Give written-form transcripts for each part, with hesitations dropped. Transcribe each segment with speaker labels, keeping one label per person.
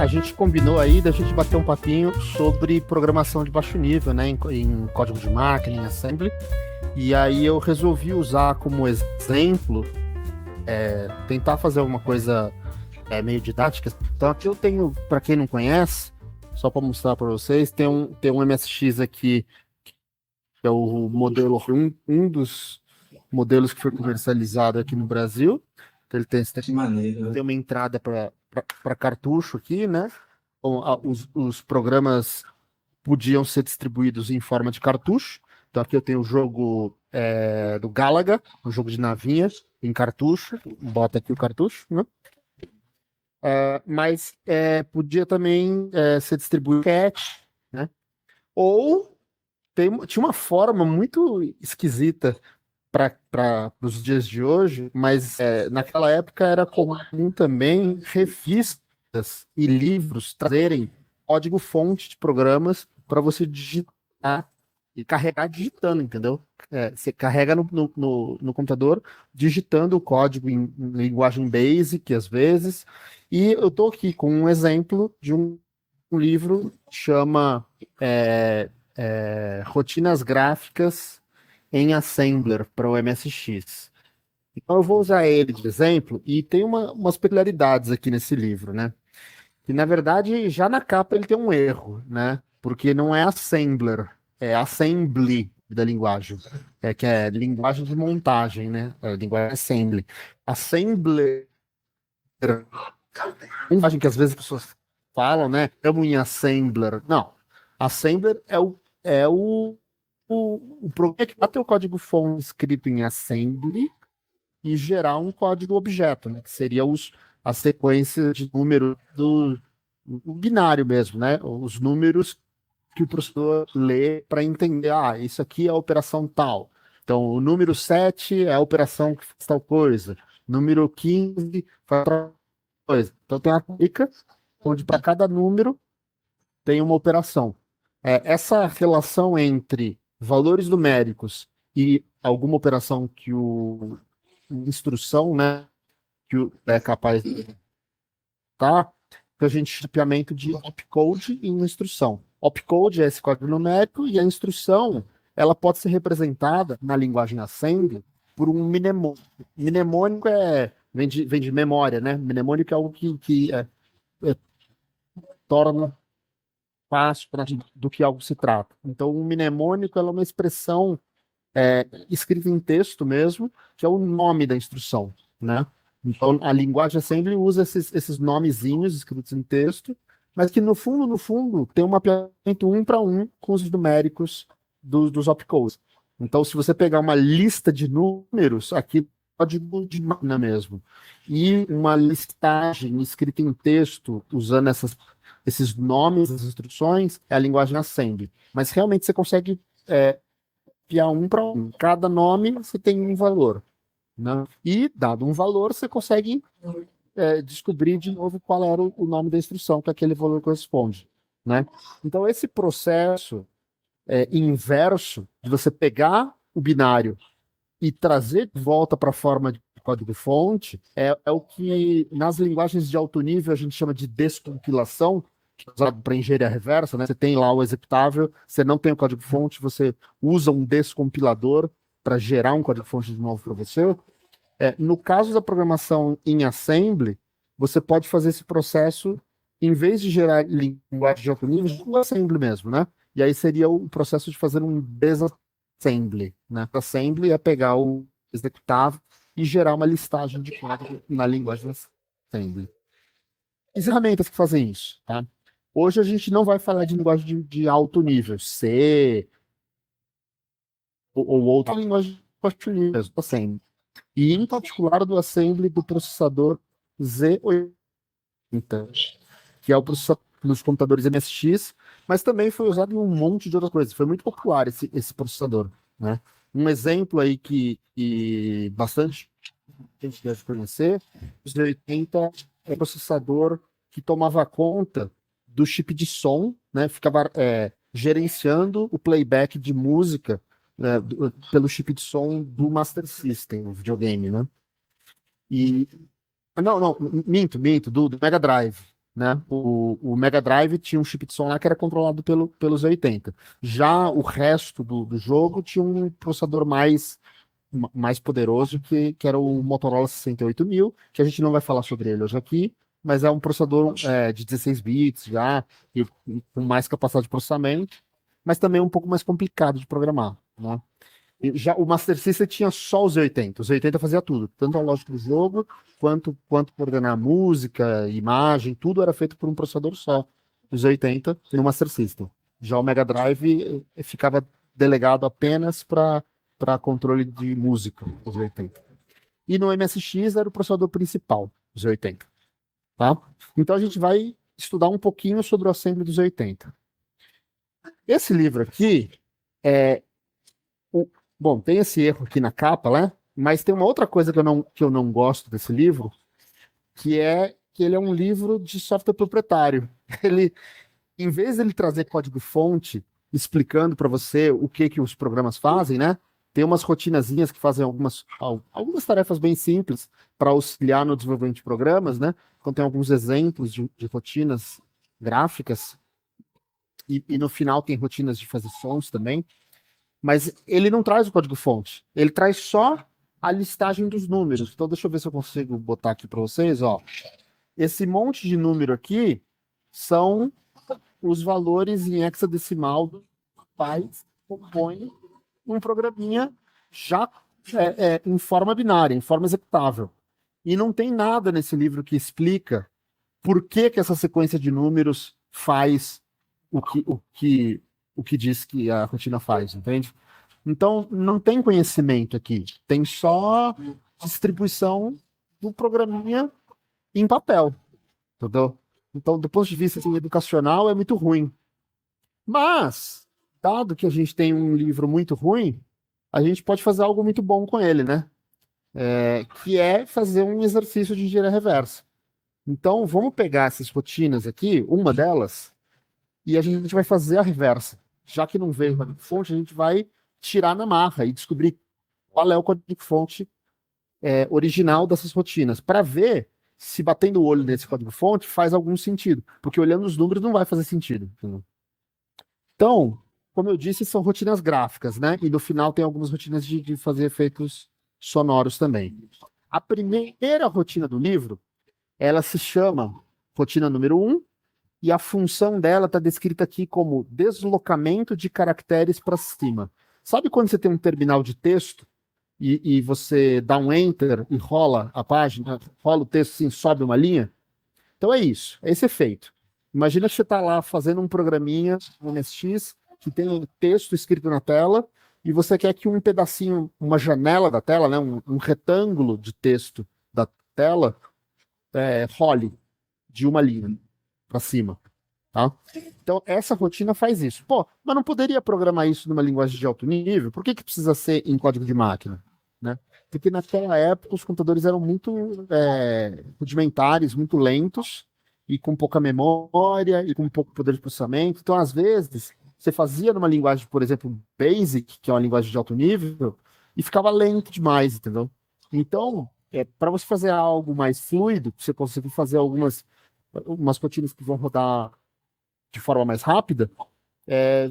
Speaker 1: A gente combinou aí da gente bater um papinho sobre programação de baixo nível, né, em código de máquina, em assembly. E aí eu resolvi usar como exemplo, tentar fazer uma coisa meio didática. Então aqui eu tenho, para quem não conhece, só para mostrar para vocês, tem um MSX aqui, que é o modelo, um dos modelos que foi comercializado aqui no Brasil. Então, ele
Speaker 2: Que maneiro.
Speaker 1: tem uma entrada para cartucho aqui, né? Então, os programas podiam ser distribuídos em forma de cartucho. Então aqui eu tenho o jogo do Galaga, um jogo de navinhas em cartucho. Bota aqui o cartucho, né? Mas podia também ser distribuído cat, né? Ou tinha uma forma muito esquisita para os dias de hoje, mas naquela época era comum também revistas e livros trazerem código-fonte de programas para você digitar e carregar digitando, entendeu? Você carrega no computador digitando o código em linguagem BASIC, às vezes, e eu estou aqui com um exemplo de um livro que chama Rotinas Gráficas em Assembler para o MSX. Então eu vou usar ele de exemplo e tem umas peculiaridades aqui nesse livro, né? E na verdade, já na capa ele tem um erro, né? Porque não é assembler, é assembly da linguagem, que é linguagem de montagem, né? Linguagem assembly. Assembler, linguagem que às vezes as pessoas falam, né? Estamos em assembler. Não. Assembler é o programa que vai ter o código-fonte escrito em assembly e gerar um código objeto, né? Que seria a sequência de número o binário mesmo, né? Os números que o processador lê para entender, isso aqui é a operação tal. Então, o número 7 é a operação que faz tal coisa. Número 15 faz outra coisa. Então, tem a clica onde para cada número tem uma operação. Essa relação entre valores numéricos e alguma operação que instrução, né, é capaz de tá, que a gente chama de mapeamento de opcode em uma instrução. Opcode é esse código numérico e a instrução ela pode ser representada na linguagem assembly por um mnemônico. Mnemônico vem de memória, né? Mnemônico é algo que torna fácil do que algo se trata. Então, um mnemônico ela é uma expressão escrita em texto mesmo, que é o nome da instrução, né? Então, a linguagem assembly usa esses nomezinhos escritos em texto, mas que no fundo, tem um mapeamento um para um com os numéricos dos opcodes. Então, se você pegar uma lista de números, aqui é código de máquina mesmo, e uma listagem escrita em texto usando esses nomes, as instruções, é a linguagem assembly. Mas realmente você consegue copiar um para um. Cada nome você tem um valor, né? E, dado um valor, você consegue descobrir de novo qual era o nome da instrução que aquele valor corresponde, né? Então, esse processo inverso de você pegar o binário e trazer de volta para a forma de código-fonte é o que nas linguagens de alto nível a gente chama de descompilação, que é usado para engenharia reversa, né? Você tem lá o executável, você não tem o código-fonte, você usa um descompilador para gerar um código-fonte de novo para você. No caso da programação em assembly, você pode fazer esse processo, em vez de gerar linguagem de alto nível, no assembly mesmo, né? E aí seria o processo de fazer um disassembly, né? Assembly é pegar o executável e gerar uma listagem de código na linguagem assembly. E ferramentas que fazem isso, tá? Hoje a gente não vai falar de linguagem de alto nível, C ou outra linguagem de baixo nível, assembly. E em particular do assembly do processador Z80, que é o processador nos computadores MSX, mas também foi usado em um monte de outras coisas. Foi muito popular esse processador, né? Um exemplo aí que bastante gente deve conhecer, o Z80 é um processador que tomava conta do chip de som, né? Ficava gerenciando o playback de música, né, pelo chip de som do Master System, o videogame, né? E não, minto, do Mega Drive. né? O Mega Drive tinha um chip de som lá que era controlado pelos 80. Já o resto do jogo tinha um processador mais poderoso, que era o Motorola 68000, que a gente não vai falar sobre ele hoje aqui, mas é um processador de 16 bits já, e com mais capacidade de processamento, mas também um pouco mais complicado de programar, né? E já o Master System tinha só os 80. Os 80 fazia tudo, tanto a lógica do jogo, quanto coordenar música, imagem, tudo era feito por um processador só, os 80 no Master System. Já o Mega Drive ficava delegado apenas para controle de música, os 80. E no MSX era o processador principal, os 80. Tá? Então a gente vai estudar um pouquinho sobre o assembly dos 80. Esse livro aqui é o- bom, tem esse erro aqui na capa, né? Mas tem uma outra coisa que eu não gosto desse livro, que é que ele é um livro de software proprietário. Ele, em vez de ele trazer código-fonte explicando para você o que os programas fazem, né? Tem umas rotinazinhas que fazem algumas tarefas bem simples para auxiliar no desenvolvimento de programas, né? Então tem alguns exemplos de rotinas gráficas e no final tem rotinas de fazer sons também. Mas ele não traz o código-fonte. Ele traz só a listagem dos números. Então, deixa eu ver se eu consigo botar aqui para vocês. Ó. Esse monte de número aqui são os valores em hexadecimal do quais compõe um programinha já em forma binária, em forma executável. E não tem nada nesse livro que explica por que essa sequência de números faz o que diz que a rotina faz, entende? Então, não tem conhecimento aqui, tem só distribuição do programinha em papel, entendeu? Então, do ponto de vista assim, educacional, é muito ruim. Mas, dado que a gente tem um livro muito ruim, a gente pode fazer algo muito bom com ele, né? Que é fazer um exercício de engenharia reversa. Então, vamos pegar essas rotinas aqui, uma delas, e a gente vai fazer a reversa. Já que não veio o código-fonte, a gente vai tirar na marra e descobrir qual é o código-fonte original dessas rotinas, para ver se batendo o olho nesse código-fonte faz algum sentido. Porque olhando os números não vai fazer sentido. Entendeu? Então, como eu disse, são rotinas gráficas, né? E no final tem algumas rotinas de fazer efeitos sonoros também. A primeira rotina do livro, ela se chama rotina número um, e a função dela está descrita aqui como deslocamento de caracteres para cima. Sabe quando você tem um terminal de texto e você dá um enter e rola a página, rola o texto assim, sobe uma linha? Então é isso, é esse efeito. Imagina que você está lá fazendo um programinha no MSX que tem um texto escrito na tela e você quer que um pedacinho, uma janela da tela, né, um retângulo de texto da tela, role de uma linha para cima. Tá? Então, essa rotina faz isso. Pô, mas não poderia programar isso numa linguagem de alto nível? Por que precisa ser em código de máquina? Né? Porque naquela época os computadores eram muito rudimentares, muito lentos, e com pouca memória, e com pouco poder de processamento. Então, às vezes, você fazia numa linguagem, por exemplo, BASIC, que é uma linguagem de alto nível, e ficava lento demais, entendeu? Então, para você fazer algo mais fluido, você conseguir fazer umas rotinas que vão rodar de forma mais rápida,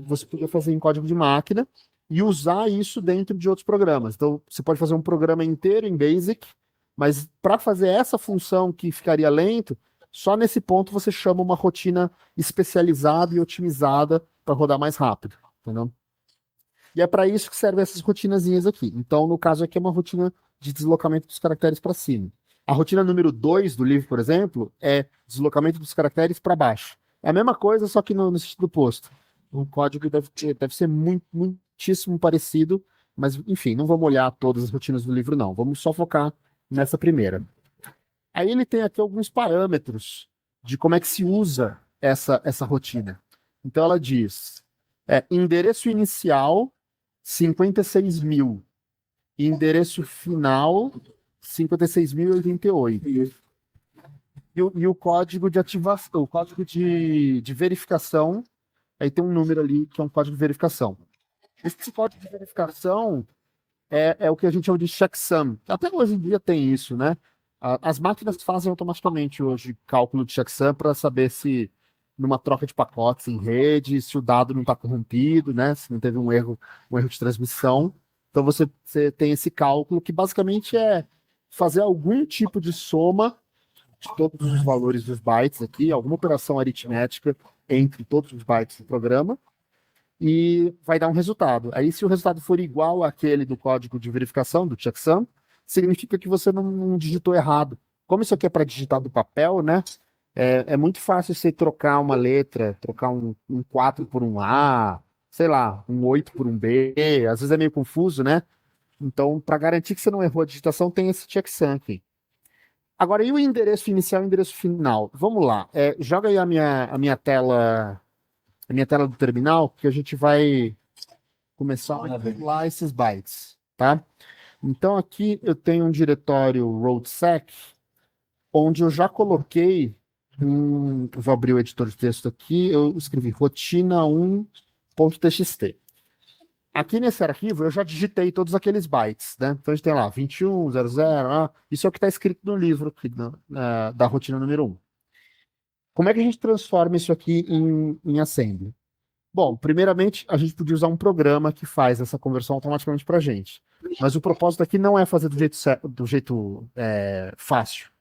Speaker 1: você podia fazer em código de máquina e usar isso dentro de outros programas. Então, você pode fazer um programa inteiro em BASIC, mas para fazer essa função que ficaria lento, só nesse ponto você chama uma rotina especializada e otimizada para rodar mais rápido, entendeu? E é para isso que servem essas rotinazinhas aqui. Então, no caso aqui, é uma rotina de deslocamento dos caracteres para cima. A rotina número 2 do livro, por exemplo, é deslocamento dos caracteres para baixo. É a mesma coisa, só que no sentido oposto. O código deve ser muitíssimo parecido, mas, enfim, não vamos olhar todas as rotinas do livro, não. Vamos só focar nessa primeira. Aí ele tem aqui alguns parâmetros de como é que se usa essa rotina. Então, ela diz: endereço inicial 56.000. Endereço final 56.088. E o código de ativação, o código de verificação, aí tem um número ali que é um código de verificação. Esse código de verificação é o que a gente chama de checksum. Até hoje em dia tem isso, né? As máquinas fazem automaticamente hoje cálculo de checksum para saber se numa troca de pacotes em rede, se o dado não está corrompido, né? Se não teve um erro de transmissão. Então você tem esse cálculo que basicamente é fazer algum tipo de soma de todos os valores dos bytes aqui, alguma operação aritmética entre todos os bytes do programa, e vai dar um resultado. Aí, se o resultado for igual àquele do código de verificação, do checksum, significa que você não digitou errado. Como isso aqui é para digitar do papel, né? É muito fácil você trocar uma letra, trocar um 4 por um A, sei lá, um 8 por um B, às vezes é meio confuso, né? Então, para garantir que você não errou a digitação, tem esse checksum aqui. Agora, e o endereço inicial e o endereço final? Vamos lá. Joga aí a minha tela do terminal, que a gente vai começar a manipular esses bytes, tá? Então, aqui eu tenho um diretório roadsec, onde eu já coloquei vou abrir o editor de texto aqui, eu escrevi rotina1.txt. Aqui nesse arquivo eu já digitei todos aqueles bytes, né? Então a gente tem lá 21, 00, isso é o que está escrito no livro aqui, da rotina número 1. Como é que a gente transforma isso aqui em assembly? Bom, primeiramente, a gente podia usar um programa que faz essa conversão automaticamente para a gente. Mas o propósito aqui não é fazer do jeito fácil.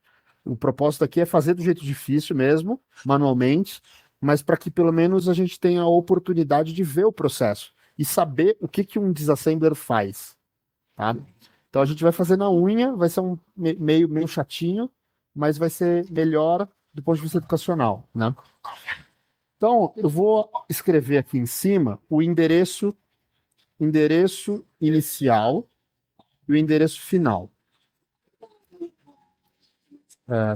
Speaker 1: O propósito aqui é fazer do jeito difícil mesmo, manualmente, mas para que pelo menos a gente tenha a oportunidade de ver o processo e saber o que um disassembler faz, tá? Então a gente vai fazer na unha, vai ser meio chatinho, mas vai ser melhor do ponto de vista educacional, né? Então eu vou escrever aqui em cima o endereço inicial e o endereço final.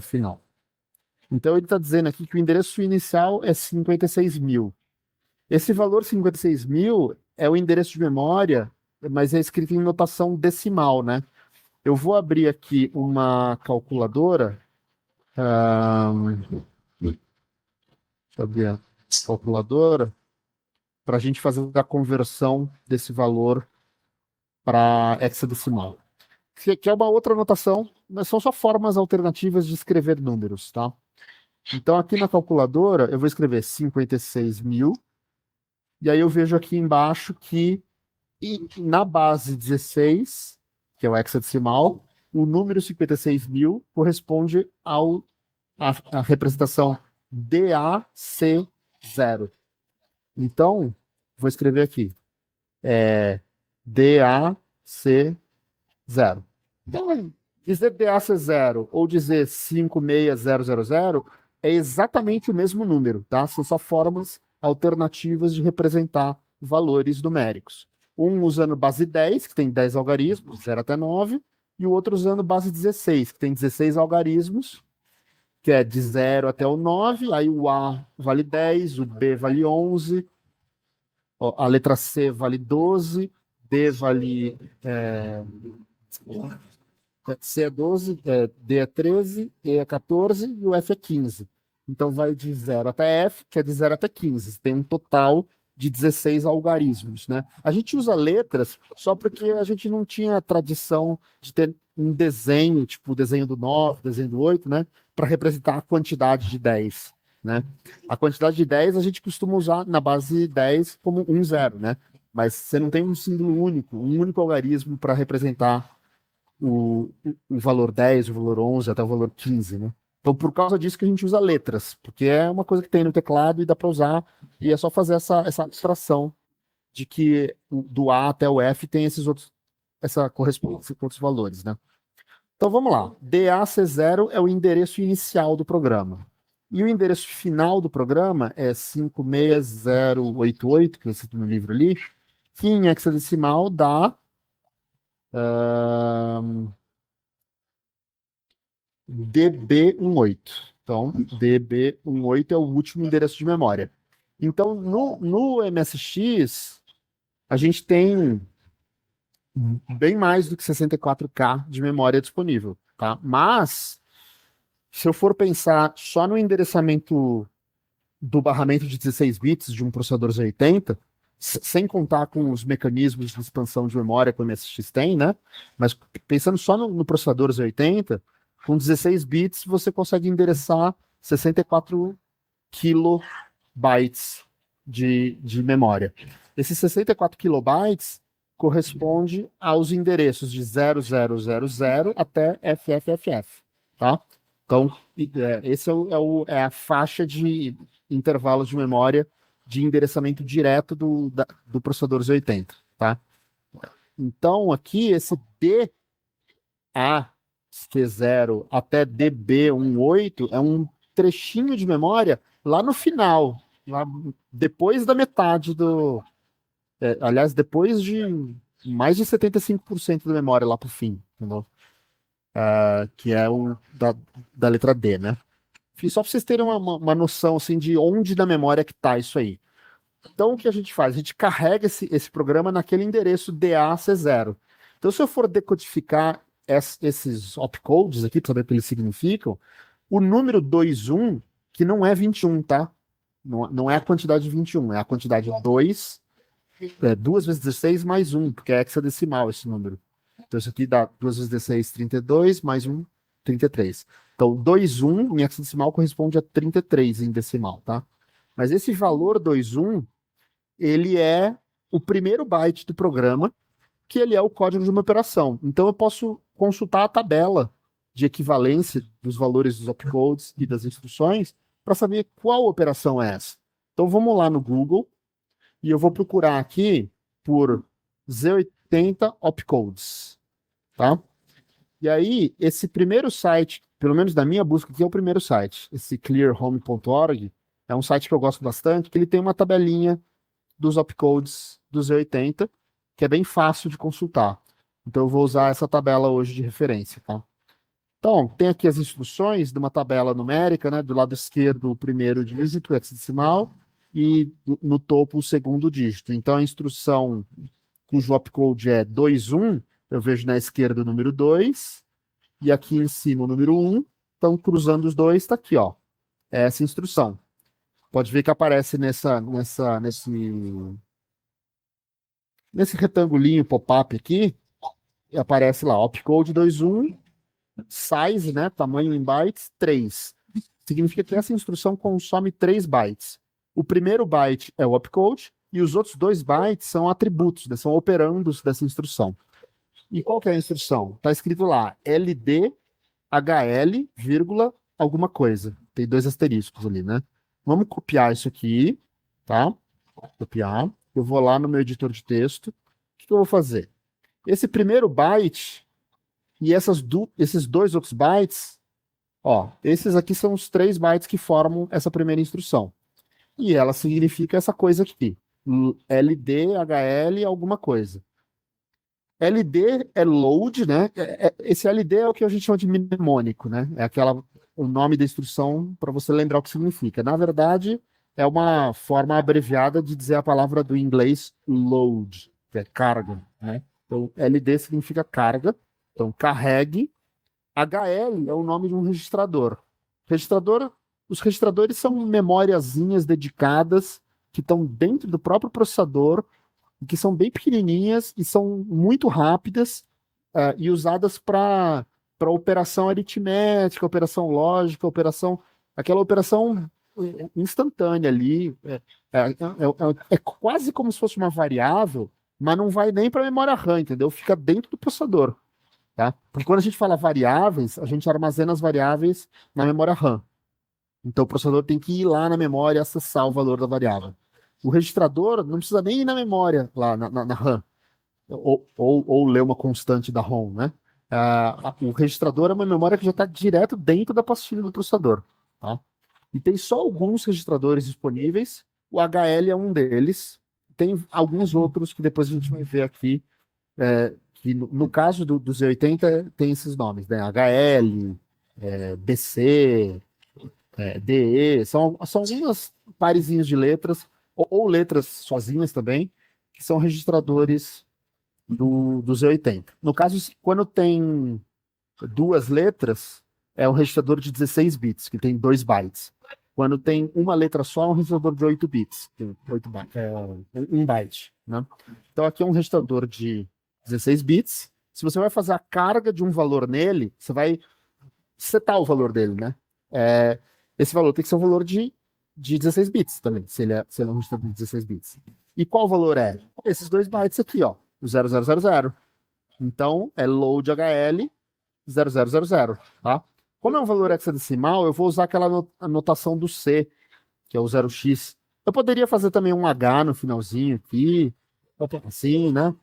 Speaker 1: Final. Então ele está dizendo aqui que o endereço inicial é 56.000. Esse valor 56.000 é o endereço de memória, mas é escrito em notação decimal, né? Eu vou abrir aqui uma calculadora. Deixa eu abrir a calculadora para a gente fazer a conversão desse valor para hexadecimal. Que é uma outra notação, mas são só formas alternativas de escrever números, tá? Então, aqui na calculadora, eu vou escrever 56.000, e aí eu vejo aqui embaixo que na base 16, que é o hexadecimal, o número 56.000 corresponde à representação DAC0. Então, vou escrever aqui, DAC0. Então, dizer DAC0 ou dizer 56000 é exatamente o mesmo número, tá? São só formas alternativas de representar valores numéricos. Um usando base 10, que tem 10 algarismos, 0 até 9, e o outro usando base 16, que tem 16 algarismos, que é de 0 até o 9, aí o A vale 10, o B vale 11, a letra C vale 12, D vale C é 12, D é 13, E é 14 e o F é 15. Então vai de 0 até F, que é de 0 até 15. Tem um total de 16 algarismos, né? A gente usa letras só porque a gente não tinha tradição de ter um desenho, tipo o desenho do 9, desenho do 8, né? Para representar a quantidade de 10, né? A quantidade de 10 a gente costuma usar na base 10 como 1, 0, né? Mas você não tem um símbolo único, um único algarismo para representar o valor 10, o valor 11, até o valor 15, né? Então, por causa disso que a gente usa letras, porque é uma coisa que tem no teclado e dá para usar, e é só fazer essa abstração de que do A até o F tem essa correspondência com outros valores, né? Então, vamos lá. DAC0 é o endereço inicial do programa. E o endereço final do programa é 56088, que eu cito no livro ali, que em hexadecimal dá DB18. Então, DB18 é o último endereço de memória. Então, no MSX, a gente tem bem mais do que 64K de memória disponível, tá? Mas, se eu for pensar só no endereçamento do barramento de 16 bits de um processador Z80, sem contar com os mecanismos de expansão de memória que o MSX tem, né? Mas pensando só no processador Z80, Com 16 bits, você consegue endereçar 64 kilobytes de memória. Esses 64 kilobytes corresponde aos endereços de 0000 até FFFF, tá? Então, esse é a faixa de intervalos de memória de endereçamento direto do processador Z80, tá? Então, aqui, esse DAC0 até DB18 é um trechinho de memória lá no final, lá depois da metade aliás, depois de mais de 75% da memória lá pro fim, entendeu? Que é da letra D, né? Só para vocês terem uma noção assim, de onde da memória que tá isso aí. Então, o que a gente faz? A gente carrega esse programa naquele endereço DAC0. Então, se eu for decodificar esses opcodes aqui, para saber o que eles significam, o número 21, que não é 21, tá? Não é a quantidade 21, é a quantidade 2, 2 vezes 16 mais 1, porque é hexadecimal esse número. Então, isso aqui dá 2 vezes 16, 32, mais 1, 33. Então, 21 em hexadecimal corresponde a 33 em decimal, tá? Mas esse valor 21, ele é o primeiro byte do programa, que ele é o código de uma operação. Então, eu posso consultar a tabela de equivalência dos valores dos opcodes e das instruções para saber qual operação é essa. Então, vamos lá no Google e eu vou procurar aqui por Z80 opcodes, tá? E aí, esse primeiro site, pelo menos da minha busca aqui, é o primeiro site. Esse clearhome.org é um site que eu gosto bastante, que ele tem uma tabelinha dos opcodes do Z80, que é bem fácil de consultar. Então, eu vou usar essa tabela hoje de referência, tá? Então, tem aqui as instruções de uma tabela numérica, né? Do lado esquerdo, o primeiro dígito, hexadecimal, e no topo, o segundo dígito. Então, a instrução cujo opcode é 21, eu vejo na esquerda o número 2, e aqui em cima o número 1. Então, cruzando os dois, está aqui, ó. É essa instrução. Pode ver que aparece nesse retangulinho pop-up aqui, aparece lá, opcode 21, size, né, tamanho em bytes, 3. Significa que essa instrução consome 3 bytes. O primeiro byte é o opcode e os outros 2 bytes são atributos, né, são operandos dessa instrução. E qual que é a instrução? Está escrito lá, LD, HL, vírgula, alguma coisa. Tem 2 asteriscos ali, né? Vamos copiar isso aqui, tá? Copiar. Eu vou lá no meu editor de texto. O que eu vou fazer? Esse primeiro byte e esses 2 outros bytes, ó, esses aqui são os 3 bytes que formam essa primeira instrução. E ela significa essa coisa aqui. LD, HL, alguma coisa. LD é load, né? Esse LD é o que a gente chama de mnemônico, né? É o nome da instrução para você lembrar o que significa. Na verdade, é uma forma abreviada de dizer a palavra do inglês load, que é carga, né? Então, LD significa carga. Então, carregue. HL é o nome de um registrador. Os registradores são memóriazinhas dedicadas que estão dentro do próprio processador, que são bem pequenininhas e são muito rápidas e usadas para operação aritmética, operação lógica, aquela operação instantânea ali. É quase como se fosse uma variável, mas não vai nem para a memória RAM, entendeu? Fica dentro do processador. Tá? Porque quando a gente fala variáveis, a gente armazena as variáveis na memória RAM. Então o processador tem que ir lá na memória e acessar o valor da variável. O registrador não precisa nem ir na memória, lá na RAM, ou ler uma constante da ROM, né? O registrador é uma memória que já está direto dentro da pastilha do processador. Tá? E tem só alguns registradores disponíveis, o HL é um deles, tem alguns outros que depois a gente vai ver aqui, que no caso do Z80 tem esses nomes, né? HL, BC, DE, são algumas parezinhos de letras, ou letras sozinhas também, que são registradores do Z80. No caso, quando tem 2 letras, é um registrador de 16 bits, que tem 2 bytes. Quando tem uma letra só, é um registrador de 8 bits, tem 8 bytes, 1 byte, né? Então aqui é um registrador de 16 bits. Se você vai fazer a carga de um valor nele, você vai setar o valor dele, né? É, esse valor tem que ser um valor de 16 bits também, se ele é um registrador de 16 bits. E qual o valor é? Esses 2 bytes aqui, ó, o 0000. Então, é load HL 0000, tá? Como é um valor hexadecimal, eu vou usar aquela anotação do C, que é o 0x. Eu poderia fazer também um H no finalzinho aqui, assim, né?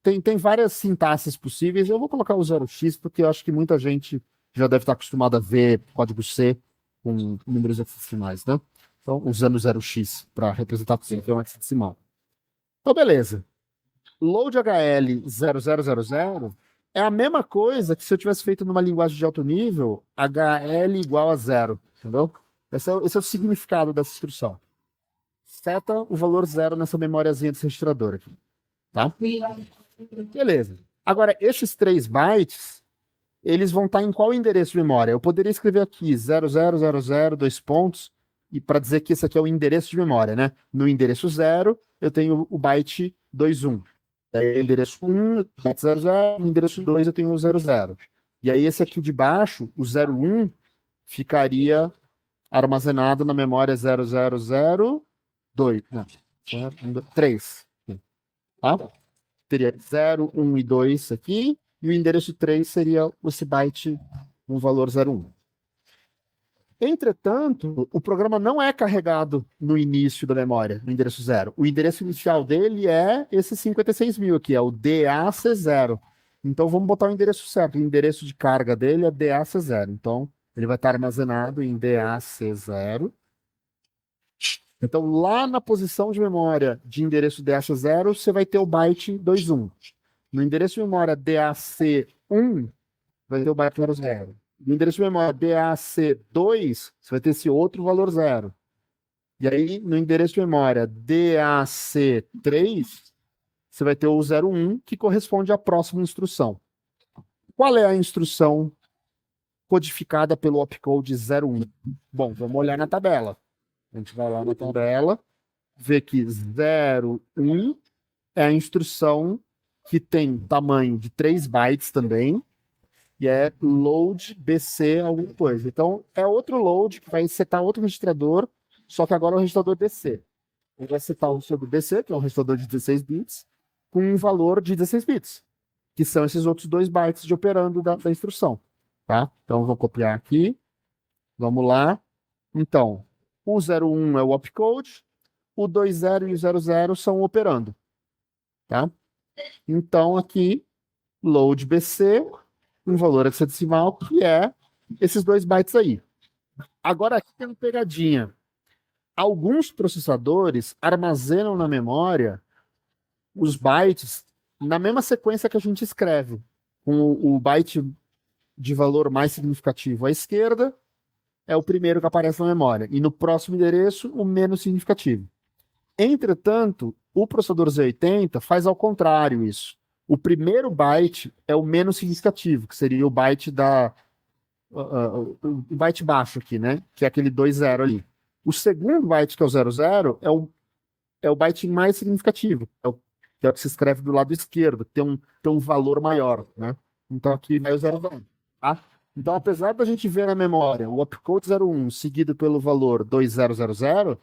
Speaker 1: Tem várias sintaxes possíveis. Eu vou colocar o 0x porque eu acho que muita gente já deve estar acostumada a ver código C com números hexadecimais, né? Então, usando o 0x para representar que é um hexadecimal. Então, beleza. Load HL 0000 é a mesma coisa que se eu tivesse feito numa linguagem de alto nível, HL igual a 0, entendeu? Esse é o significado dessa instrução. Seta o valor 0 nessa memóriazinha desse registrador aqui, tá? Beleza. Agora, esses 3 bytes, eles vão estar em qual endereço de memória? Eu poderia escrever aqui 0000, dois pontos, e para dizer que esse aqui é o endereço de memória, né? No endereço 0, eu tenho o byte 21. Daí, endereço 1, byte 00, no endereço 2 eu tenho o 00. E aí, esse aqui de baixo, o 01, ficaria armazenado na memória 0002, não, 3, tá? Teria 0, 1 e 2 aqui, e o endereço 3 seria esse byte com o valor 01. Entretanto, o programa não é carregado no início da memória, no endereço 0. O endereço inicial dele é esse 56.000 aqui, é o DAC0. Então vamos botar o endereço certo. O endereço de carga dele é DAC0. Então ele vai estar armazenado em DAC0. Então lá na posição de memória de endereço DAC0, você vai ter o byte 21. No endereço de memória DAC1, vai ter o byte 00. No endereço de memória DAC2, você vai ter esse outro valor 0. E aí, no endereço de memória DAC3, você vai ter o 01, que corresponde à próxima instrução. Qual é a instrução codificada pelo opcode 01? Bom, vamos olhar na tabela. A gente vai lá na tabela, vê que 01 é a instrução que tem tamanho de 3 bytes também, e é load BC alguma coisa. Então, é outro load que vai setar outro registrador, só que agora é o registrador BC. Ele vai setar o registrador BC, que é um registrador de 16 bits, com um valor de 16 bits, que são esses outros 2 bytes de operando da instrução. Tá? Então, vou copiar aqui. Vamos lá. Então, o 01 é o opcode, o 20 e o 00 são o operando. Tá? Então, aqui, load BC, um valor hexadecimal, que é esses 2 bytes aí. Agora, aqui tem uma pegadinha. Alguns processadores armazenam na memória os bytes na mesma sequência que a gente escreve, com o byte de valor mais significativo à esquerda é o primeiro que aparece na memória, e no próximo endereço, o menos significativo. Entretanto, o processador Z80 faz ao contrário isso. O primeiro byte é o menos significativo, que seria o byte o byte baixo aqui, né? Que é aquele 20 ali. O segundo byte, que é o 00, é o byte mais significativo, que é o que se escreve do lado esquerdo, que tem um valor maior, né? Então aqui vai o 00, tá? Então, apesar da gente ver na memória o opcode 01 seguido pelo valor 2000,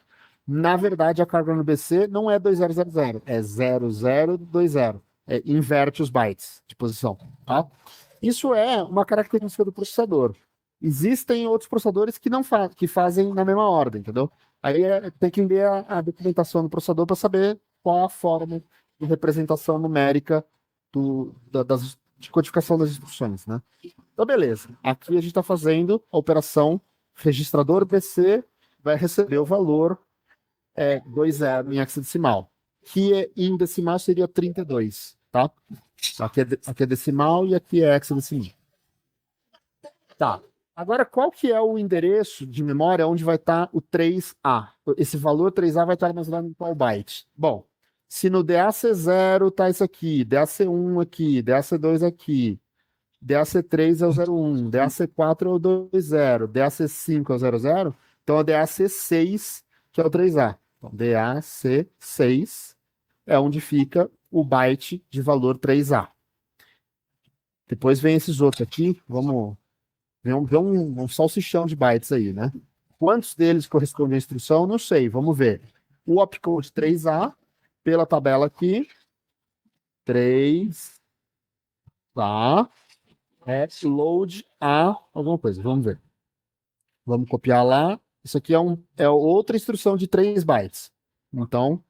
Speaker 1: na verdade a carga no BC não é 2000, é 0020. Inverte os bytes de posição, tá? Isso é uma característica do processador. Existem outros processadores que não que fazem na mesma ordem, entendeu? Aí tem que ler a documentação do processador para saber qual a forma de representação numérica de codificação das instruções, né? Então, beleza. Aqui a gente está fazendo a operação registrador BC vai receber o valor 20 em hexadecimal, que em decimal seria 32, tá? Aqui é decimal e aqui é hexadecimal. Tá. Agora, qual que é o endereço de memória onde vai estar o 3A? Esse valor 3A vai estar armazenado em qual byte? Bom, se no DAC0 está isso aqui, DAC1 aqui, DAC2 aqui, DAC3 é o 01, DAC4 é o 20, DAC5 é o 00, então é o DAC6 que é o 3A. Então, DAC6 é onde fica o byte de valor 3A. Depois vem esses outros aqui, vamos Vê um salsichão de bytes aí, né? Quantos deles correspondem à instrução? Não sei, vamos ver. O opcode 3A, pela tabela aqui, 3A, load A, alguma coisa, vamos ver. Vamos copiar lá. Isso aqui é outra instrução de 3 bytes. Então,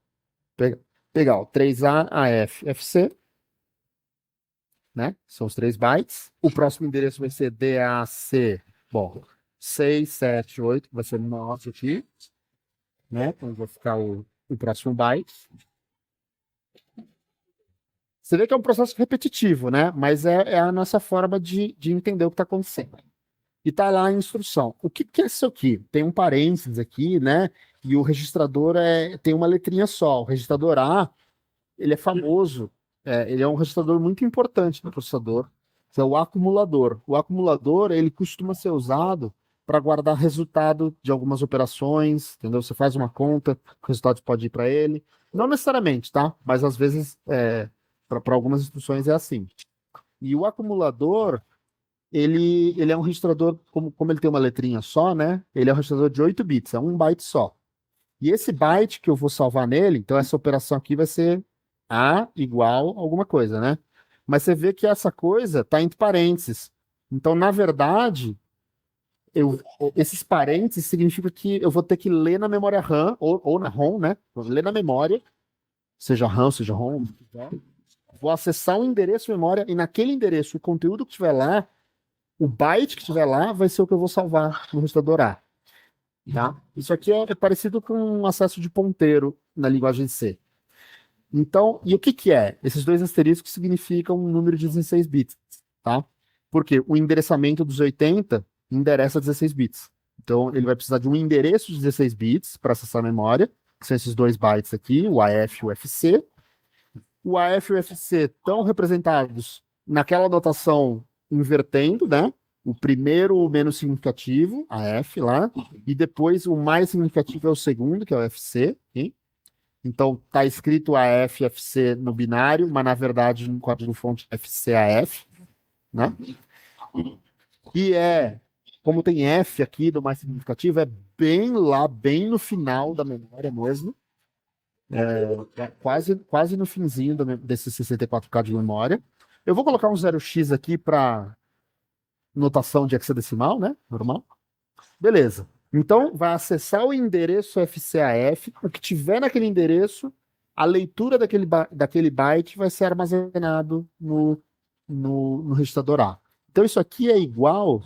Speaker 1: pegar o 3A, AF, FC, né? São os 3 bytes. O próximo endereço vai ser DAC, bom, 6, 7, 8, que vai ser nosso aqui, né? Então vai ficar o próximo byte. Você vê que é um processo repetitivo, né? Mas é a nossa forma de entender o que está acontecendo. E tá lá a instrução. O que é isso aqui? Tem um parênteses aqui, né? E o registrador tem uma letrinha só. O registrador A, ele é famoso. Ele é um registrador muito importante no processador, que é o acumulador. O acumulador, ele costuma ser usado para guardar resultado de algumas operações, entendeu? Você faz uma conta, o resultado pode ir para ele. Não necessariamente, tá? Mas às vezes, para algumas instruções é assim. E o acumulador, ele é um registrador, como ele tem uma letrinha só, né? Ele é um registrador de 8 bits, é um byte só. E esse byte que eu vou salvar nele, então essa operação aqui vai ser A igual alguma coisa, né? Mas você vê que essa coisa está entre parênteses. Então, na verdade, esses parênteses significa que eu vou ter que ler na memória RAM, ou na ROM, né? Vou ler na memória, seja RAM, seja ROM, vou acessar um endereço memória, e naquele endereço, o conteúdo que estiver lá, o byte que estiver lá vai ser o que eu vou salvar no registrador A. Tá? Isso aqui é parecido com um acesso de ponteiro na linguagem C. Então, e o que é? Esses dois asteriscos significam um número de 16 bits, tá? Porque o endereçamento dos 80 endereça 16 bits. Então, ele vai precisar de um endereço de 16 bits para acessar a memória, que são esses dois bytes aqui, o AF e o FC. O AF e o FC estão representados naquela notação invertendo, né? O primeiro, o menos significativo, a F lá, e depois o mais significativo é o segundo, que é o FC. Okay? Então, está escrito AF, FC no binário, mas na verdade no código-fonte FCAF, né? E como tem F aqui do mais significativo, é bem lá, bem no final da memória mesmo. Quase no finzinho desse 64K de memória. Eu vou colocar um 0x aqui para notação de hexadecimal, né? Normal. Beleza. Então, vai acessar o endereço FCAF, o que tiver naquele endereço, a leitura daquele byte vai ser armazenado no registrador A. Então, isso aqui é igual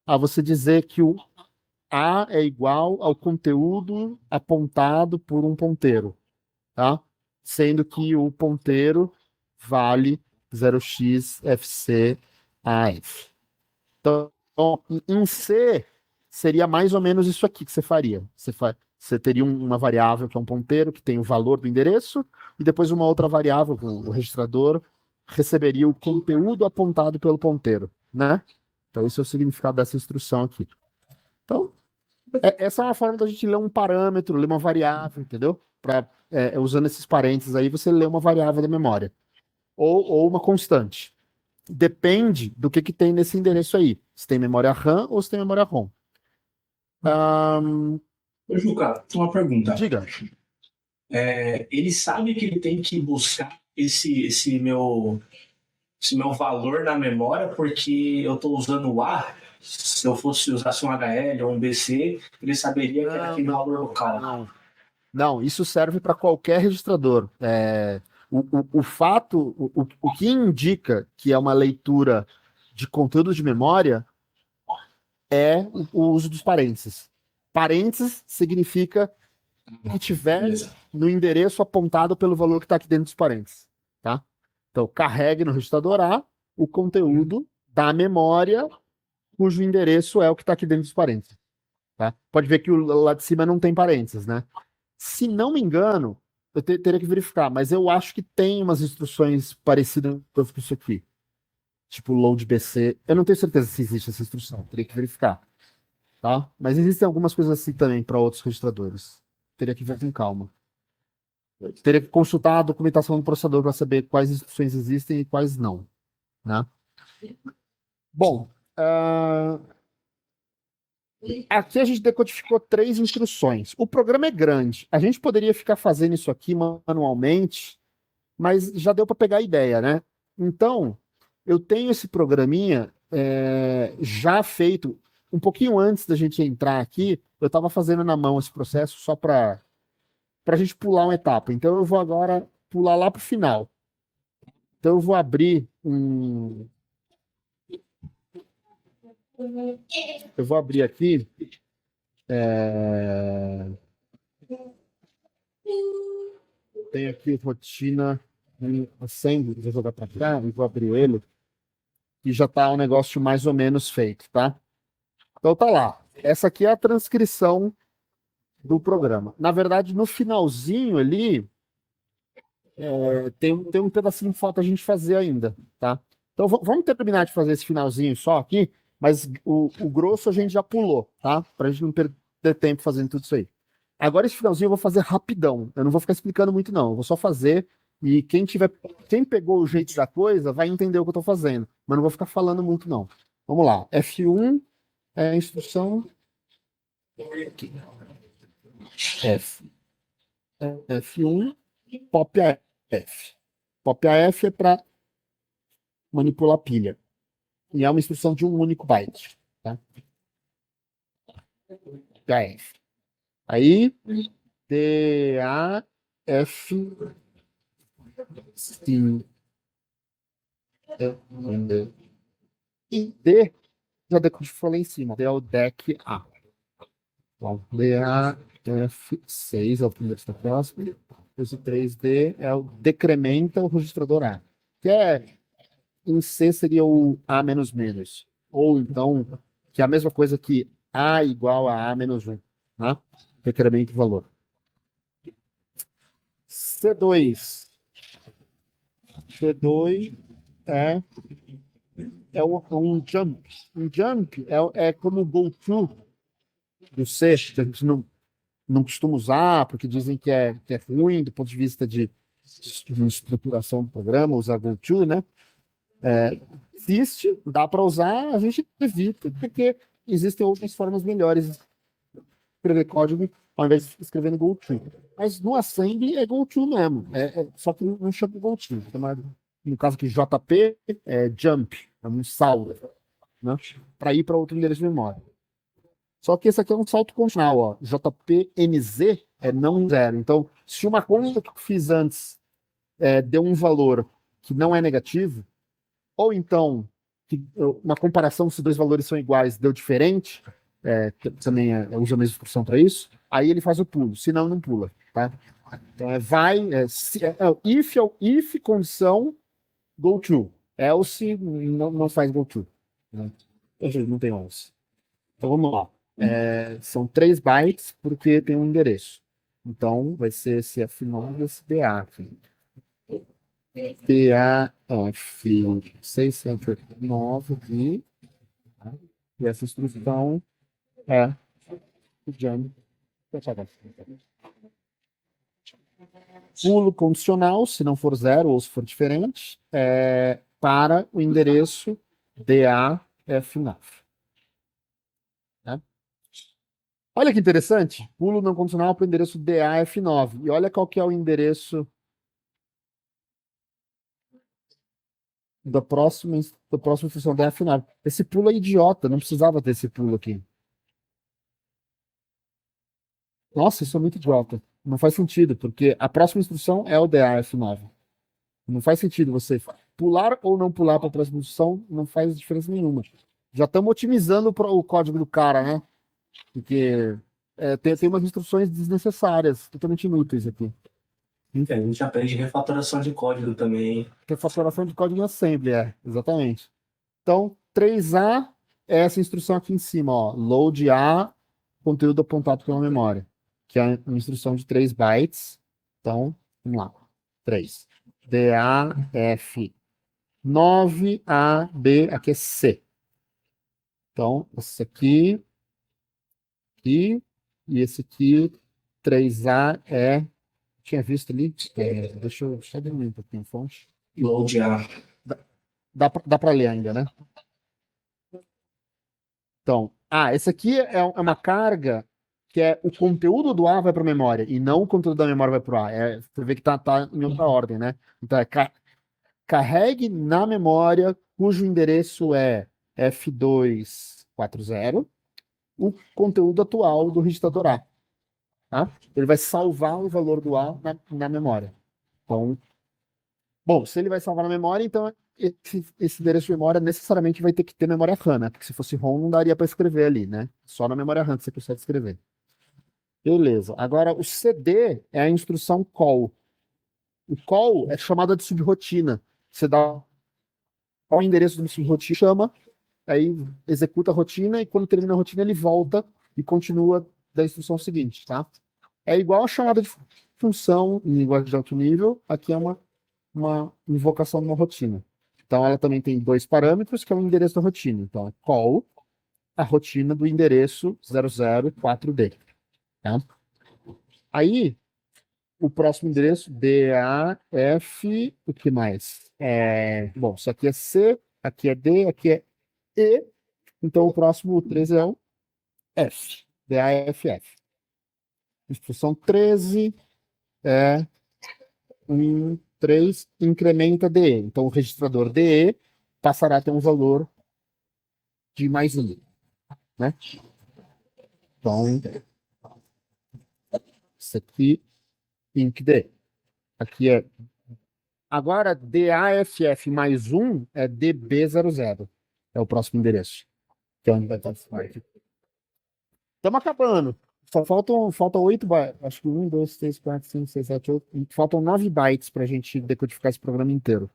Speaker 1: a você dizer que o A é igual ao conteúdo apontado por um ponteiro, tá? Sendo que o ponteiro vale 0xFCAF. Então, em C, seria mais ou menos isso aqui que você faria. Você teria uma variável que é um ponteiro, que tem o valor do endereço, e depois uma outra variável, o registrador receberia o conteúdo apontado pelo ponteiro, né? Então, esse é o significado dessa instrução aqui. Então, essa é uma forma da gente ler um parâmetro, ler uma variável, entendeu? Usando esses parênteses aí, você lê uma variável da memória. Ou uma constante. Depende do que tem nesse endereço aí. Se tem memória RAM ou se tem memória ROM.
Speaker 2: Ô, Juca, uma pergunta.
Speaker 1: Diga.
Speaker 2: Ele sabe que ele tem que buscar esse meu valor na memória porque eu estou usando o A. Se eu fosse usar um HL ou um BC, ele saberia que era aquele valor local.
Speaker 1: Não, isso serve para qualquer registrador. O que indica que é uma leitura de conteúdo de memória é o uso dos parênteses. Parênteses significa que tiver no endereço apontado pelo valor que está aqui dentro dos parênteses. Tá? Então, carregue no registrador A o conteúdo da memória cujo endereço é o que está aqui dentro dos parênteses. Tá? Pode ver que lá de cima não tem parênteses, né? Se não me engano, eu teria que verificar, mas eu acho que tem umas instruções parecidas com isso aqui. Tipo load BC. Eu não tenho certeza se existe essa instrução, teria que verificar. Tá? Mas existem algumas coisas assim também para outros registradores. Teria que ver com calma. Eu teria que consultar a documentação do processador para saber quais instruções existem e quais não. Né? Bom, Aqui a gente decodificou 3 instruções. O programa é grande. A gente poderia ficar fazendo isso aqui manualmente, mas já deu para pegar a ideia, né? Então, eu tenho esse programinha já feito um pouquinho antes da gente entrar aqui. Eu estava fazendo na mão esse processo só para a gente pular uma etapa. Então, eu vou agora pular lá para o final. Então, eu vou abrir um. Eu vou abrir aqui. Tenho aqui rotina em Assembly, vou jogar para cá e vou abrir ele. E já está um negócio mais ou menos feito, tá? Então tá lá. Essa aqui é a transcrição do programa. Na verdade, no finalzinho ali, tem um pedacinho que falta a gente fazer ainda, tá? Então vamos terminar de fazer esse finalzinho só aqui, mas o grosso a gente já pulou, tá? Pra gente não perder tempo fazendo tudo isso aí. Agora esse finalzinho eu vou fazer rapidão. Eu não vou ficar explicando muito, não. Eu vou só fazer e quem pegou o jeito da coisa vai entender o que eu tô fazendo. Mas não vou ficar falando muito, não. Vamos lá. F1 é a instrução. Aqui. F1, pop AF. Pop AF é para manipular pilha. E é uma instrução de um único byte. Tá? AF. Aí, DAF. Sim. E D, já falei em cima. D é o DEC A. Bom, DAF6 é o primeiro da próxima. Esse 3D é o decrementa o registrador A. Que em C seria o A menos menos. Ou então, que é a mesma coisa que A igual a A menos 1. Né? Decrementa o valor. C2. C2 é um jump. Um jump é como o go-to do C, que a gente não costuma usar, porque dizem que é ruim do ponto de vista de estruturação do programa, usar go-to, né? Existe, dá para usar, a gente evita, porque existem outras formas melhores de escrever código ao invés de escrever no go-to. Mas no assembly é go-to mesmo, só que não chama go-to. No caso aqui, JP é jump, é um salto, né? Para ir para outro endereço de memória. Só que esse aqui é um salto condicional, ó. JPNZ é não zero. Então, se uma conta que eu fiz antes deu um valor que não é negativo, ou então uma comparação se dois valores são iguais deu diferente, também usa a mesma instrução para isso, aí ele faz o pulo, senão não pula, tá? Então if condição go to, else não faz go to, né? Não tem else. Então vamos lá. São 3 bytes porque tem um endereço. Então vai ser esse F9 e esse DAF. DAF 609 e essa instrução é o jump. Pulo condicional, se não for zero ou se for diferente, para o endereço DAF9. Né? Olha que interessante. Pulo não condicional para o endereço DAF9. E olha qual que é o endereço da próxima instrução DAF9. Esse pulo é idiota, não precisava ter esse pulo aqui. Nossa, isso é muito idiota. Não faz sentido, porque a próxima instrução é o DAF9. Não faz sentido você pular ou não pular para a próxima instrução, não faz diferença nenhuma. Já estamos otimizando o código do cara, né? Porque tem umas instruções desnecessárias, totalmente inúteis aqui.
Speaker 2: A gente aprende refatoração de código também.
Speaker 1: Refatoração de código em assembly, exatamente. Então, 3A é essa instrução aqui em cima, ó, load A, conteúdo apontado pela memória, que é uma instrução de 3 bytes. Então, vamos lá. 3. DAF 9AB, aqui é C. Então, esse aqui e esse aqui, 3A tinha visto ali? Deixa eu diminuir um pouquinho a fonte.
Speaker 2: Load A.
Speaker 1: Dá para ler ainda, né? Então, Esse aqui é uma carga que é o conteúdo do A vai para a memória e não o conteúdo da memória vai para o A. Você vê que tá em outra ordem, né? Então, carregue na memória cujo endereço é F240 o conteúdo atual do registrador A. Tá? Ele vai salvar o valor do A na memória. Então, bom, se ele vai salvar na memória, então esse endereço de memória necessariamente vai ter que ter memória RAM, né? Porque se fosse ROM não daria para escrever ali, né? Só na memória RAM que você consegue escrever. Beleza. Agora, o CD é a instrução call. O call é chamada de subrotina. Você dá o endereço do subrotina, chama, aí executa a rotina e quando termina a rotina ele volta e continua da instrução seguinte, tá? É igual a chamada de função em linguagem de alto nível. Aqui é uma invocação de uma rotina. Então, ela também tem dois parâmetros, que é o endereço da rotina. Então, é call a rotina do endereço 004D. Tá? Aí, o próximo endereço, DAF, o que mais? Bom, isso aqui é C, aqui é D, aqui é E. Então, o próximo, o 13, é o F. DAFF. Instrução 13 é 3 incrementa DE. Então, o registrador DE passará a ter um valor de mais 1, né? Então, isso aqui, INC-D. Aqui é... Agora, DAFF mais 1 é DB00. É o próximo endereço. Que é onde vai estar esse byte. Estamos acabando. Só faltam 8 bytes. Acho que 1, 2, 3, 4, 5, 6, 7, 8. Faltam 9 bytes para a gente decodificar esse programa inteiro.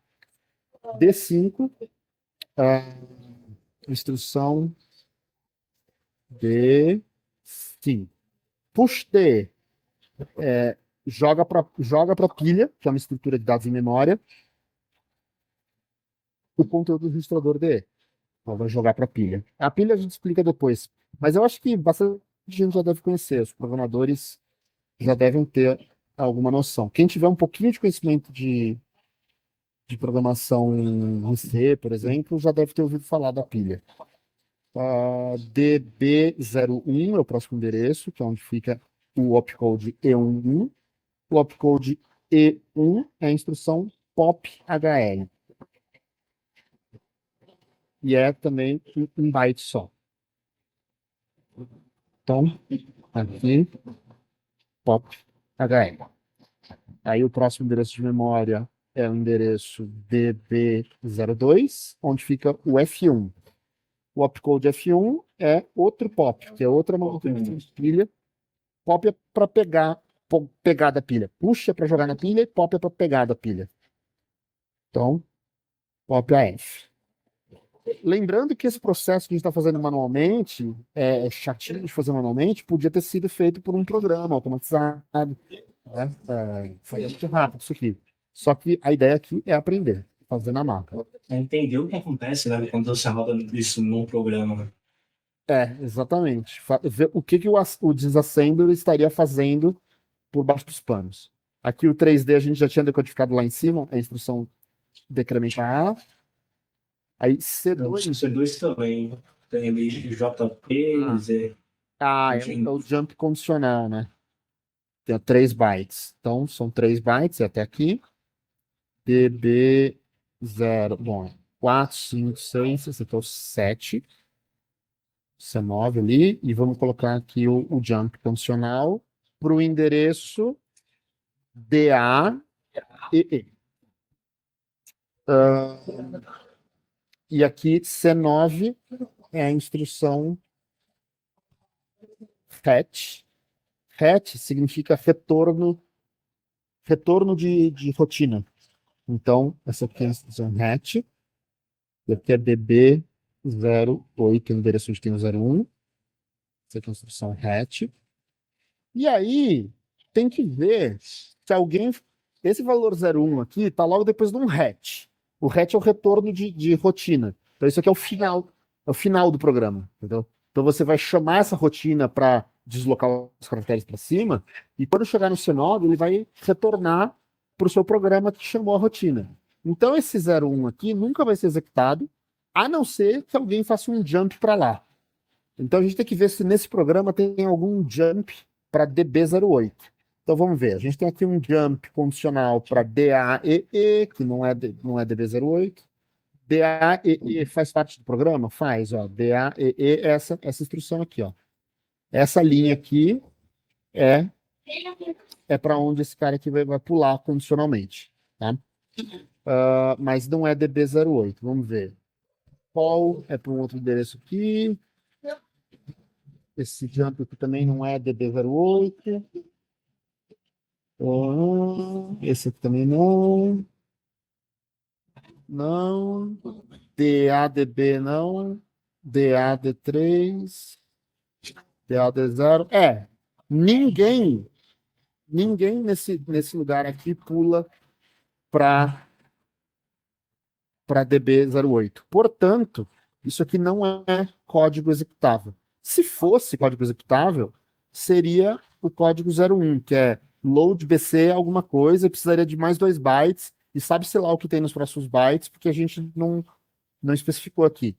Speaker 1: D5, instrução D5. Push D joga para pilha, que é uma estrutura de dados em memória, o conteúdo do registrador DE. Então, vai jogar para pilha. A pilha a gente explica depois. Mas eu acho que bastante gente já deve conhecer. Os programadores já devem ter alguma noção. Quem tiver um pouquinho de conhecimento de programação em C, por exemplo, já deve ter ouvido falar da pilha. DB01 é o próximo endereço, que é onde fica o opcode E11. O opcode E1 é a instrução POP-HL. E é também um byte só. Então, aqui, POP-HL. Aí o próximo endereço de memória é o endereço DB02, onde fica o F1. O opcode F1 é outro POP, que é outra manutenção de pilha. POP é para pegar da pilha. Push é para jogar na pilha e POP é para pegar da pilha. Então, POP AF. Lembrando que esse processo que a gente está fazendo manualmente, chatinho de fazer manualmente, podia ter sido feito por um programa automatizado. Né? Foi muito rápido isso aqui. Só que a ideia aqui é aprender, fazer na máquina.
Speaker 2: É entender o que acontece, né, quando você roda isso num programa, né?
Speaker 1: Exatamente. Ver o que o disassembler estaria fazendo por baixo dos panos. Aqui o 3D a gente já tinha decodificado lá em cima, a instrução decrementar A. Aí C2.
Speaker 2: C2 também. Tem ali JP, Z.
Speaker 1: É o jump condicional, né? Tem 3 bytes. Então, são 3 bytes até aqui. DB0. Bom, 4, 5, 6. Esse aqui é o 7. C9 ali. E vamos colocar aqui o jump condicional para o endereço DAEE. E aqui C9 é a instrução fetch. Fetch significa retorno de rotina. Então, essa aqui é a instrução hatch. E aqui é DB08, o endereço onde tem o 01. Essa aqui é a instrução hatch. E aí, tem que ver se alguém... Esse valor 01 aqui está logo depois de um hatch. O hatch é o retorno de rotina. Então, isso aqui é o final do programa, entendeu? Então, você vai chamar essa rotina para deslocar os caracteres para cima, e quando chegar no C9, ele vai retornar para o seu programa que chamou a rotina. Então, esse 01 aqui nunca vai ser executado, a não ser que alguém faça um jump para lá. Então a gente tem que ver se nesse programa tem algum jump para DB08. Então vamos ver. A gente tem aqui um jump condicional para DAEE, que não é DB08. DAEE faz parte do programa? Faz, ó. DAEE, essa instrução aqui, ó. Essa linha aqui é, é para onde esse cara aqui vai pular condicionalmente, tá? Mas não é DB08. Vamos ver. Call é para um outro endereço aqui. Esse jump aqui também não é DB08. Esse aqui também não. Não. DADB não. DAD3. DAD0. Ninguém nesse lugar aqui pula para DB08. Portanto, isso aqui não é código executável. Se fosse código executável, seria o código 01, que é load BC alguma coisa, e precisaria de mais 2 bytes, e sabe-se lá o que tem nos próximos bytes, porque a gente não especificou aqui.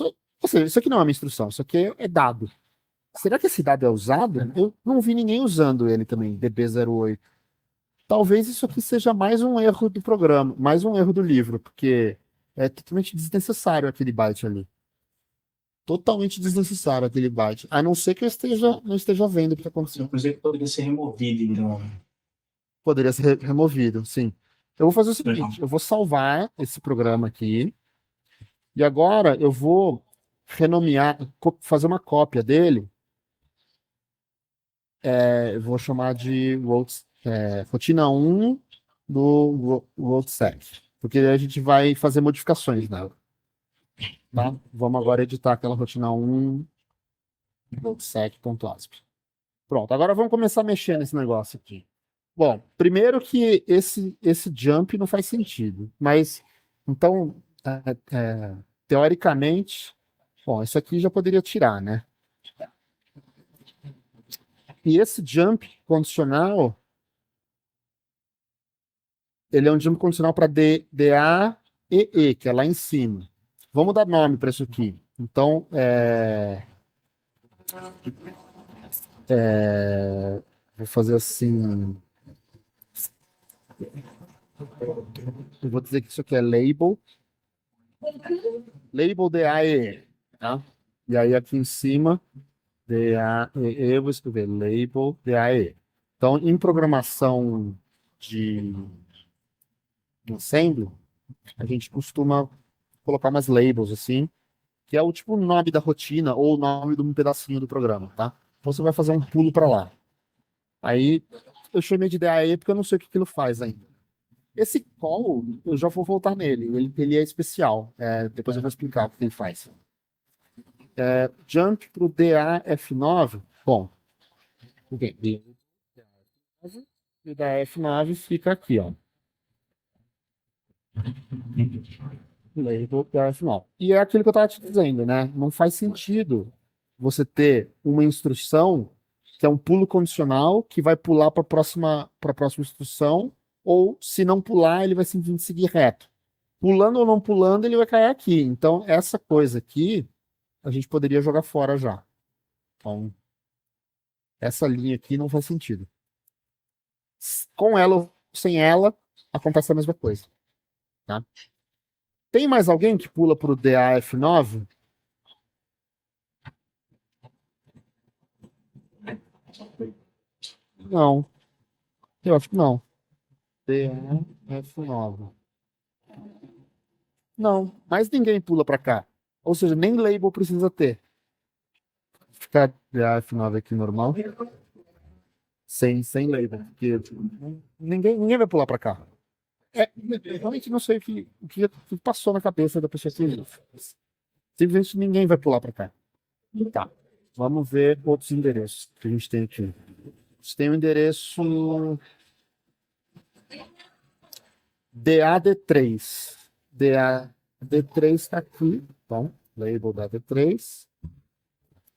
Speaker 1: Ou seja, isso aqui não é uma instrução, isso aqui é dado. Será que esse dado é usado? Eu não vi ninguém usando ele também, DB08. Talvez isso aqui seja mais um erro do programa, mais um erro do livro, porque é totalmente desnecessário aquele byte ali. Totalmente desnecessário aquele byte. A não ser que eu não esteja vendo o que está acontecendo.
Speaker 2: Inclusive, poderia ser removido, então.
Speaker 1: Poderia ser removido, sim. Eu vou fazer o seguinte: eu vou salvar esse programa aqui, e agora eu vou renomear, fazer uma cópia dele. Eu vou chamar de rotina 1 do RoadSec, porque a gente vai fazer modificações nela. Tá? Vamos agora editar aquela rotina 1 roadsec.asp. Pronto, agora vamos começar a mexer nesse negócio aqui. Bom, primeiro que esse jump não faz sentido, mas então, teoricamente, bom, isso aqui já poderia tirar, né? E esse jump condicional, ele é um jump condicional para DAEE, que é lá em cima. Vamos dar nome para isso aqui. Então, vou fazer assim. Eu vou dizer que isso aqui é label DAEE, tá? E aí aqui em cima, DAEE, eu vou escrever label DAEE. Então, em programação de assembly, a gente costuma colocar umas labels assim, que é o tipo nome da rotina ou o nome de um pedacinho do programa, tá? Então você vai fazer um pulo para lá. Aí eu chamei de DAE porque eu não sei o que aquilo faz ainda. Esse call, eu já vou voltar nele. Ele é especial. Depois eu vou explicar o que ele faz. Jump para o DAF9. Bom, okay. E o DAF9 fica aqui, ó. Label DAF9. E é aquilo que eu estava te dizendo, né? Não faz sentido você ter uma instrução que é um pulo condicional que vai pular para a próxima instrução, ou se não pular, ele vai simplesmente seguir reto. Pulando ou não pulando, ele vai cair aqui. Então, essa coisa aqui, a gente poderia jogar fora já. Então, essa linha aqui não faz sentido. Com ela ou sem ela, acontece a mesma coisa. Tá? Tem mais alguém que pula para o DAF9? Não. Eu acho que não. DAF9. Não. Mas ninguém pula para cá. Ou seja, nem label precisa ter. Ficar DAF9 aqui normal. Sem label. Porque ninguém vai pular para cá. Eu realmente não sei o que passou na cabeça da pessoa que fez. Simplesmente ninguém vai pular para cá. Tá. Vamos ver outros endereços que a gente tem aqui. A gente tem o endereço DAD3. DAD3 está aqui. Então, label DAD3.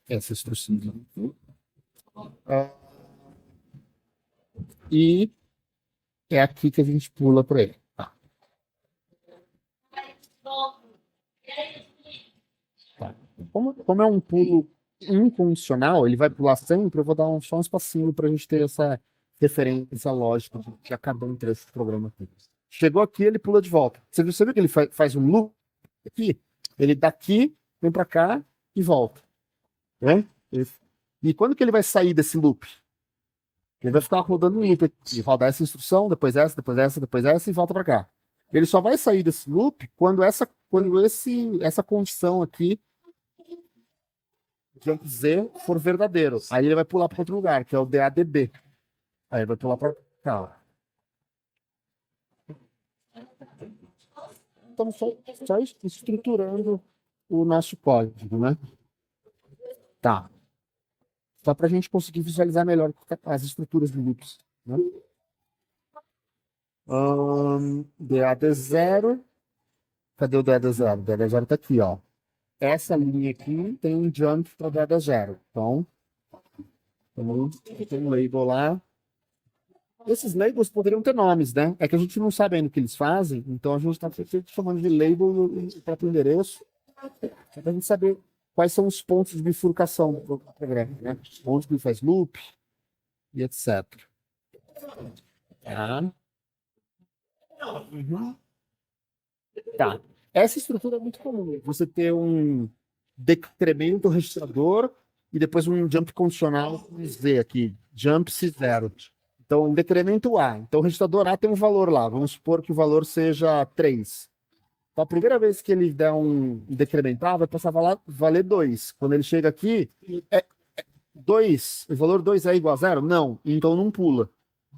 Speaker 1: Essa instrução aqui. E é aqui que a gente pula para ele. Tá. Tá. Como é um pulo incondicional, ele vai pular sempre, eu vou dar só um espacinho para a gente ter essa referência lógica de a cada um trecho do programa aqui. Chegou aqui, ele pula de volta. Você viu que ele faz um loop aqui? Ele daqui, vem para cá e volta. Né? E quando que ele vai sair desse loop? Ele vai ficar rodando um loop e rodar essa instrução, depois essa, depois essa, depois essa e volta para cá. Ele só vai sair desse loop quando essa condição aqui jump Z for verdadeiro. Aí ele vai pular para outro lugar, que é o DADB. Aí ele vai pular para cá. Estamos só estruturando o nosso código, né? Tá. Só para a gente conseguir visualizar melhor as estruturas de loops. Né? DAD0. Cadê o DAD0? O DAD0 está aqui, ó. Essa linha aqui tem um jump para DAD0. Então, tem um label lá. Esses labels poderiam ter nomes, né? É que a gente não sabe ainda o que eles fazem, então a gente está chamando de label o próprio endereço, para a gente saber quais são os pontos de bifurcação do programa, né? Onde ele faz loop e etc. Tá. Uhum. Tá. Essa estrutura é muito comum. Você ter um decremento registrador e depois um jump condicional com Z aqui, jump C0. Então, decremento A. Então, o registrador A tem um valor lá. Vamos supor que o valor seja 3. Então, a primeira vez que ele der um decrementar, vai passar a valer 2. Quando ele chega aqui, 2. O valor 2 é igual a 0? Não. Então, não pula.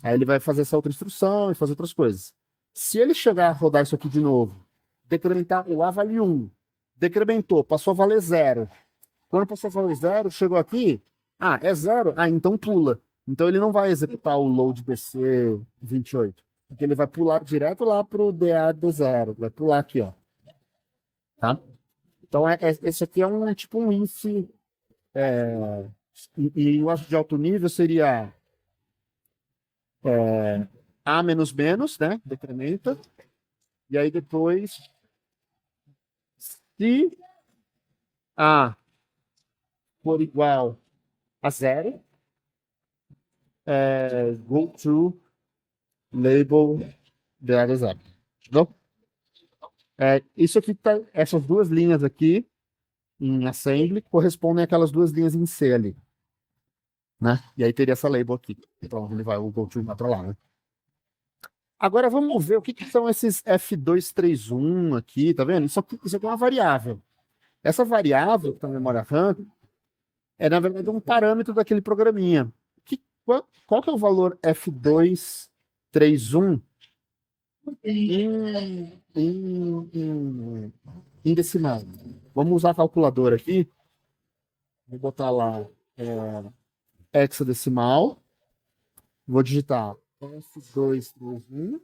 Speaker 1: Aí ele vai fazer essa outra instrução e fazer outras coisas. Se ele chegar a rodar isso aqui de novo, decrementar, o A vale 1. Decrementou, passou a valer 0. Quando passou a valer 0, chegou aqui, é 0? Então pula. Então ele não vai executar o load BC 28, porque ele vai pular direto lá para o DAD0, vai pular aqui, ó. Tá? Então esse aqui é tipo um if, e eu acho de alto nível seria A menos menos, né? Decrementa. E aí depois, se A for igual a 0, go to label DAD0. Entendeu? Isso aqui essas duas linhas aqui em assembly correspondem àquelas duas linhas em C ali. Né? E aí teria essa label aqui. Então ele vai o go to para lá, né? Agora vamos ver o que são esses F231 aqui, tá vendo? Isso aqui é uma variável. Essa variável que está na memória RAM é, na verdade, um parâmetro daquele programinha. Qual que é o valor F231 em decimal? Vamos usar a calculadora aqui. Vou botar lá hexadecimal. Vou digitar F231.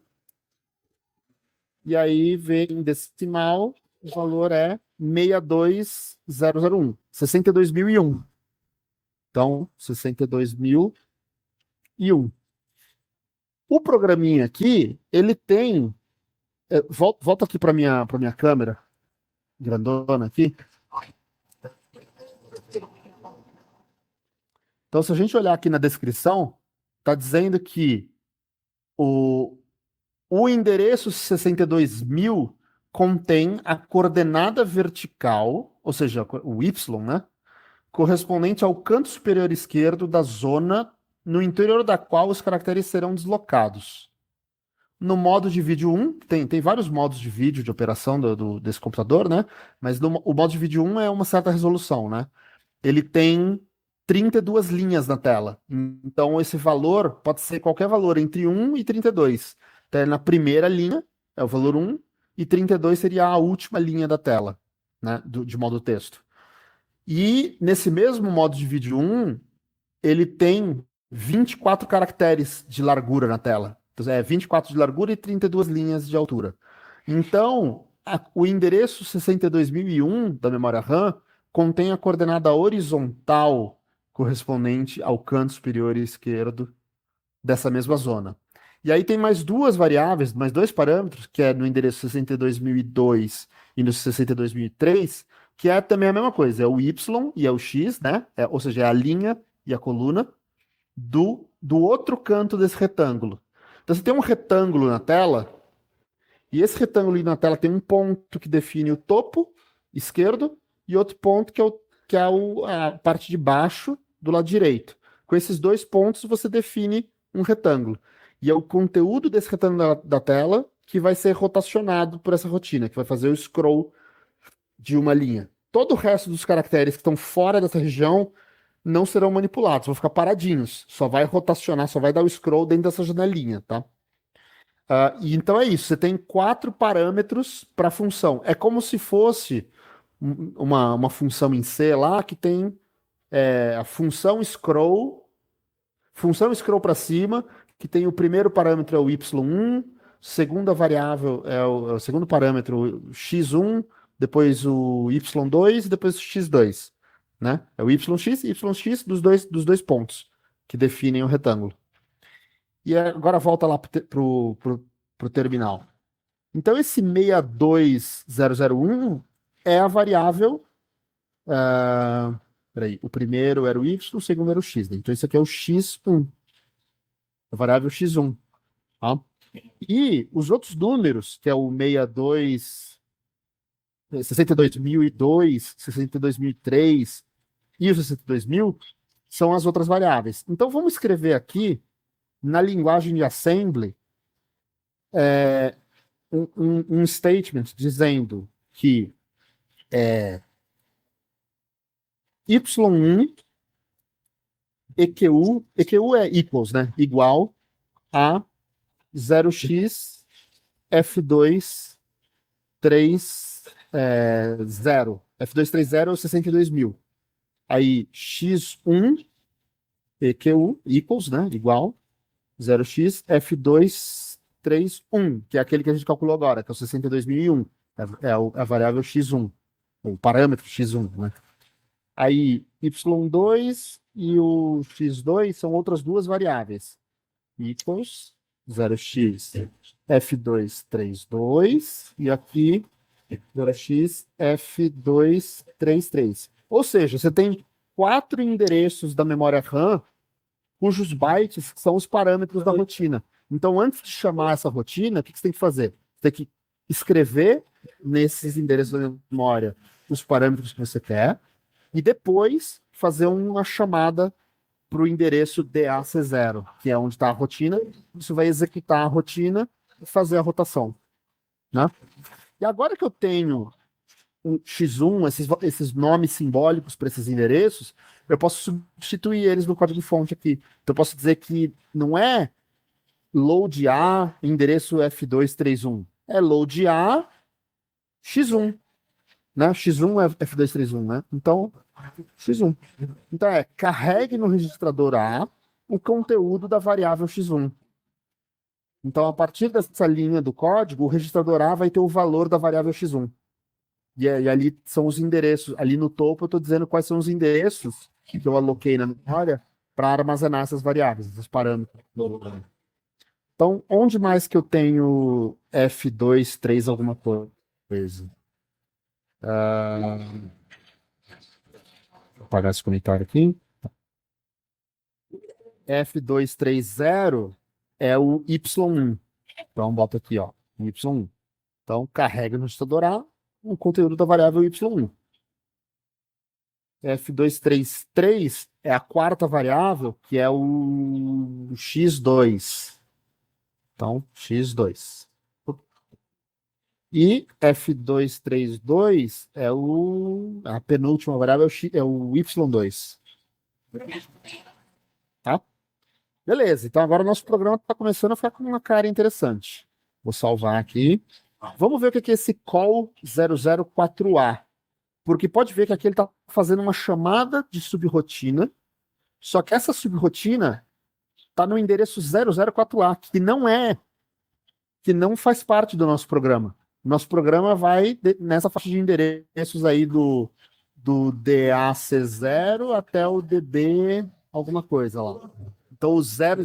Speaker 1: E aí, ver em decimal, o valor é 62001. 62.001. Então, 62.001. O programinha aqui, ele tem... Volta aqui para minha câmera, grandona aqui. Então, se a gente olhar aqui na descrição, está dizendo que o endereço 62.000 contém a coordenada vertical, ou seja, o Y, né? Correspondente ao canto superior esquerdo da zona no interior da qual os caracteres serão deslocados. No modo de vídeo 1, tem vários modos de vídeo de operação desse computador, né? Mas o modo de vídeo 1 é uma certa resolução, né? Ele tem 32 linhas na tela. Então, esse valor pode ser qualquer valor entre 1 e 32. Então, na primeira linha, é o valor 1, e 32 seria a última linha da tela, né? De modo texto. E nesse mesmo modo de vídeo 1, ele tem 24 caracteres de largura na tela. Então, 24 de largura e 32 linhas de altura. Então, o endereço 62.001 da memória RAM contém a coordenada horizontal correspondente ao canto superior esquerdo dessa mesma zona. E aí tem mais duas variáveis, mais dois parâmetros, que é no endereço 62.002 e no 62.003, que é também a mesma coisa, é o Y e é o X, né? Ou seja, é a linha e a coluna do outro canto desse retângulo. Então você tem um retângulo na tela, e esse retângulo ali na tela tem um ponto que define o topo esquerdo e outro ponto que é a parte de baixo do lado direito. Com esses dois pontos você define um retângulo. E é o conteúdo desse retângulo da tela que vai ser rotacionado por essa rotina, que vai fazer o scroll de uma linha. Todo o resto dos caracteres que estão fora dessa região não serão manipulados, vão ficar paradinhos. Só vai rotacionar, só vai dar o scroll dentro dessa janelinha, tá? E então é isso, você tem 4 parâmetros para a função. É como se fosse uma função em C lá que tem a função scroll para cima, que tem o primeiro parâmetro é o y1, segunda variável é o segundo parâmetro, o x1, depois o y2 e depois o x2, né? É o yx dos dois pontos que definem o retângulo. E agora volta lá pro terminal. Então esse 62001 é a variável. Peraí, o primeiro era o y, o segundo era o x, né? Então isso aqui é o x1, a variável x1. Tá? E os outros números, que é o 62.002, 62.003 e o 62.000, são as outras variáveis. Então vamos escrever aqui, na linguagem de assembly, um statement dizendo que y1 EQU é equals, né? Igual a 0x F2 0. F2 30 é o 62.000. Aí x1 EQU equals, né? Igual 0x F2 31, que é aquele que a gente calculou agora, que é o 62.001. É a variável x1, o parâmetro x1, né? Aí y2 e o x2 são outras duas variáveis. Equals 0x F232 e aqui 0x F233. Ou seja, você tem 4 endereços da memória RAM cujos bytes são os parâmetros da rotina. Então, antes de chamar essa rotina, o que você tem que fazer? Você tem que escrever nesses endereços da memória os parâmetros que você quer e depois fazer uma chamada para o endereço DAC0, que é onde está a rotina. Isso vai executar a rotina e fazer a rotação. Né? E agora que eu tenho um x1, esses nomes simbólicos para esses endereços, eu posso substituir eles no código-fonte aqui. Então eu posso dizer que não é load A endereço F231, é load A x1. Né? X1 é F231, né? Então, x1. Então carregue no registrador A o conteúdo da variável x1. Então, a partir dessa linha do código, o registrador A vai ter o valor da variável x1. E ali são os endereços. Ali no topo eu estou dizendo quais são os endereços que eu aloquei na memória para armazenar essas variáveis, esses parâmetros. Então, onde mais que eu tenho F2, 3, alguma coisa? Vou apagar esse comentário aqui. F230 é o Y1. Então, bota aqui, ó, Y1. Então, carrega no registrador A o conteúdo da variável Y1. F233 é a quarta variável, que é o X2. Então, X2. E F232 é a penúltima variável, é o Y2. Tá? Beleza, então agora o nosso programa está começando a ficar com uma cara interessante. Vou salvar aqui. Vamos ver o que é esse call 004A. Porque pode ver que aqui ele está fazendo uma chamada de subrotina, só que essa subrotina está no endereço 004A, que não faz parte do nosso programa. Nosso programa vai nessa faixa de endereços aí do DAC0 até o DB alguma coisa lá. Então o 000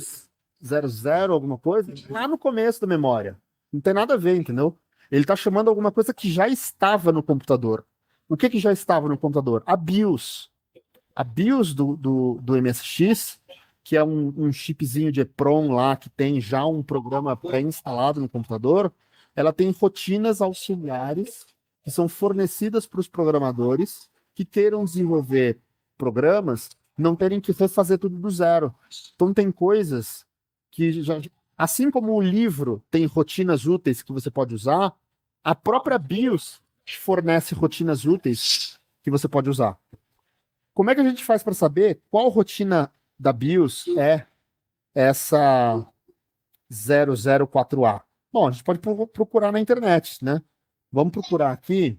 Speaker 1: alguma coisa, lá no começo da memória. Não tem nada a ver, entendeu? Ele está chamando alguma coisa que já estava no computador. O que já estava no computador? A BIOS. A BIOS do MSX, que é um chipzinho de EPROM lá, que tem já um programa pré-instalado no computador, ela tem rotinas auxiliares que são fornecidas para os programadores que queiram desenvolver programas, não terem que refazer tudo do zero. Então tem coisas que já, assim como o livro tem rotinas úteis que você pode usar, a própria BIOS fornece rotinas úteis que você pode usar. Como é que a gente faz para saber qual rotina da BIOS é essa 004A? Bom, a gente pode procurar na internet, né? Vamos procurar aqui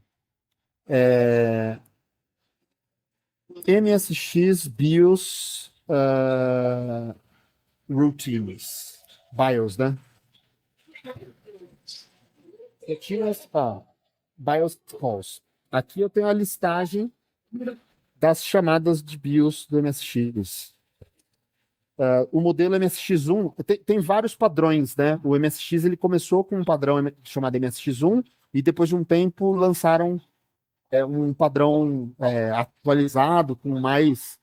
Speaker 1: MSX BIOS Routines. BIOS, né? Rotinas, BIOS calls. Aqui eu tenho a listagem das chamadas de BIOS do MSX. O modelo MSX1 tem vários padrões, né? O MSX ele começou com um padrão chamado MSX1 e depois de um tempo lançaram um padrão atualizado com mais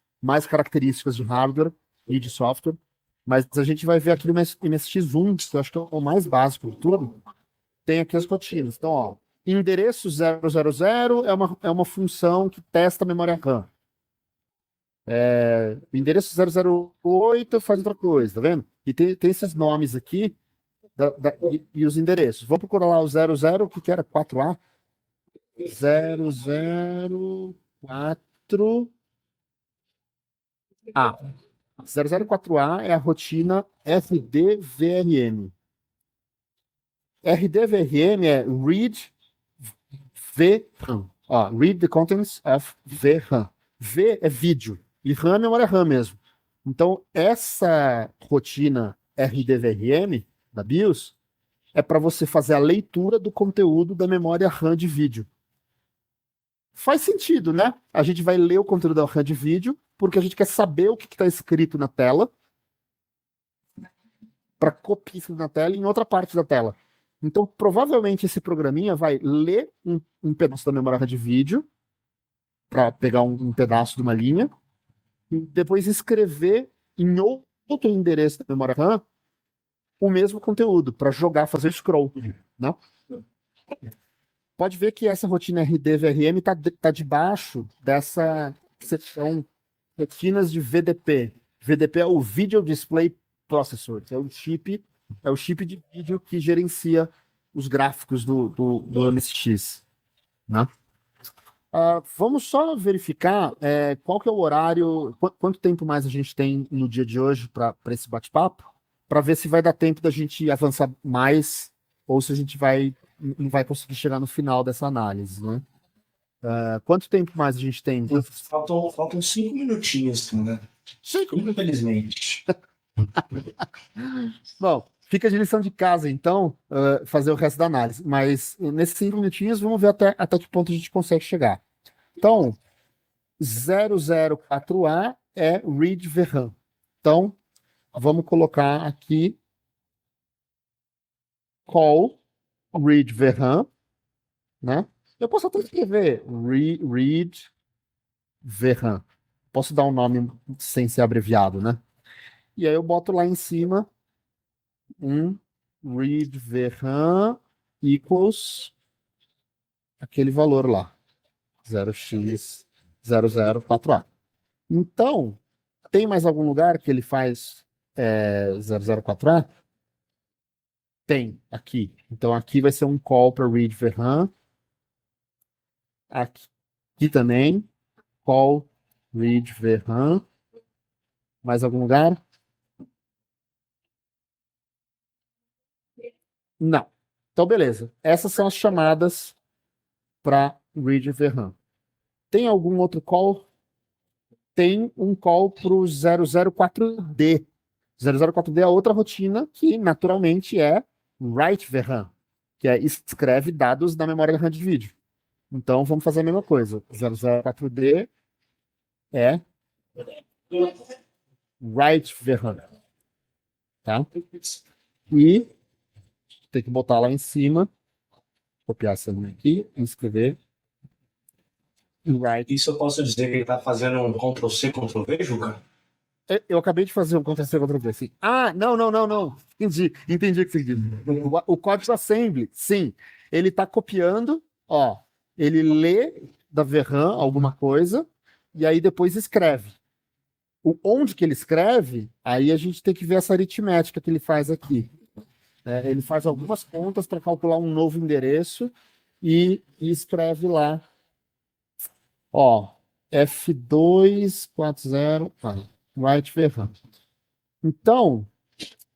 Speaker 1: características de hardware e de software. Mas a gente vai ver aqui no MSX1, que eu acho que é o mais básico de tudo, tem aqui as rotinas. Então, ó, endereço 000 é uma função que testa a memória RAM. O endereço 008 faz outra coisa, tá vendo? E tem esses nomes aqui e os endereços. Vamos procurar lá o 00, o que era? 4A? 004A. 004A é a rotina RDVRM. RDVRM é Read VRAM. Read the contents of VRAM. V é vídeo. E RAM é memória RAM mesmo. Então, essa rotina RDVRM da BIOS é para você fazer a leitura do conteúdo da memória RAM de vídeo. Faz sentido, né? A gente vai ler o conteúdo da RAM de vídeo porque a gente quer saber o que está escrito na tela para copiar isso na tela em outra parte da tela. Então, provavelmente esse programinha vai ler um pedaço da memória RAM de vídeo para pegar um pedaço de uma linha e depois escrever em outro endereço da memória RAM o mesmo conteúdo para jogar, fazer scroll, né? Pode ver que essa rotina RDVRM está debaixo dessa seção rotinas de VDP. VDP é o Video Display Processor, que é o chip de vídeo que gerencia os gráficos do MSX, né? Vamos só verificar qual que é o horário, quanto tempo mais a gente tem no dia de hoje para esse bate-papo, para ver se vai dar tempo da gente avançar mais ou se a gente não vai conseguir chegar no final dessa análise, né? Quanto tempo mais a gente tem?
Speaker 2: Faltam 5 minutinhos, né? 5, infelizmente.
Speaker 1: Bom, fica de lição de casa, então, fazer o resto da análise. Mas nesses 5 minutinhos, vamos ver até que ponto a gente consegue chegar. Então, 004A é read VRAM. Então, vamos colocar aqui call read VRAM, né? Eu posso até escrever read VRAM. Posso dar um nome sem ser abreviado, né? E aí eu boto lá em cima read VRAM equals aquele valor lá, 0x004A. Então, tem mais algum lugar que ele faz 004A? Tem, aqui. Então, aqui vai ser um call para read VRAM. Aqui também, call read VRAM. Mais algum lugar? Não. Então, beleza. Essas são as chamadas para read VRAM. Tem algum outro call? Tem um call para o 004D. 004D é outra rotina que, naturalmente, é write VRAM, que é escreve dados na memória RAM de vídeo. Então, vamos fazer a mesma coisa. 004D é write VRAM. Tá? E tem que botar lá em cima, copiar essa linha aqui e escrever Right.
Speaker 2: Isso eu posso dizer que ele tá fazendo um Ctrl+C, Ctrl+V, Juca?
Speaker 1: Eu acabei de fazer um Ctrl+C, Ctrl+V, assim. Ah, não. Entendi o que você diz. O código assembly, sim. Ele está copiando, ó. Ele lê da VRAM alguma coisa e aí depois escreve. Onde que ele escreve, aí a gente tem que ver essa aritmética que ele faz aqui. Ele faz algumas contas para calcular um novo endereço e escreve lá. Ó, F240, write VRAM. Então,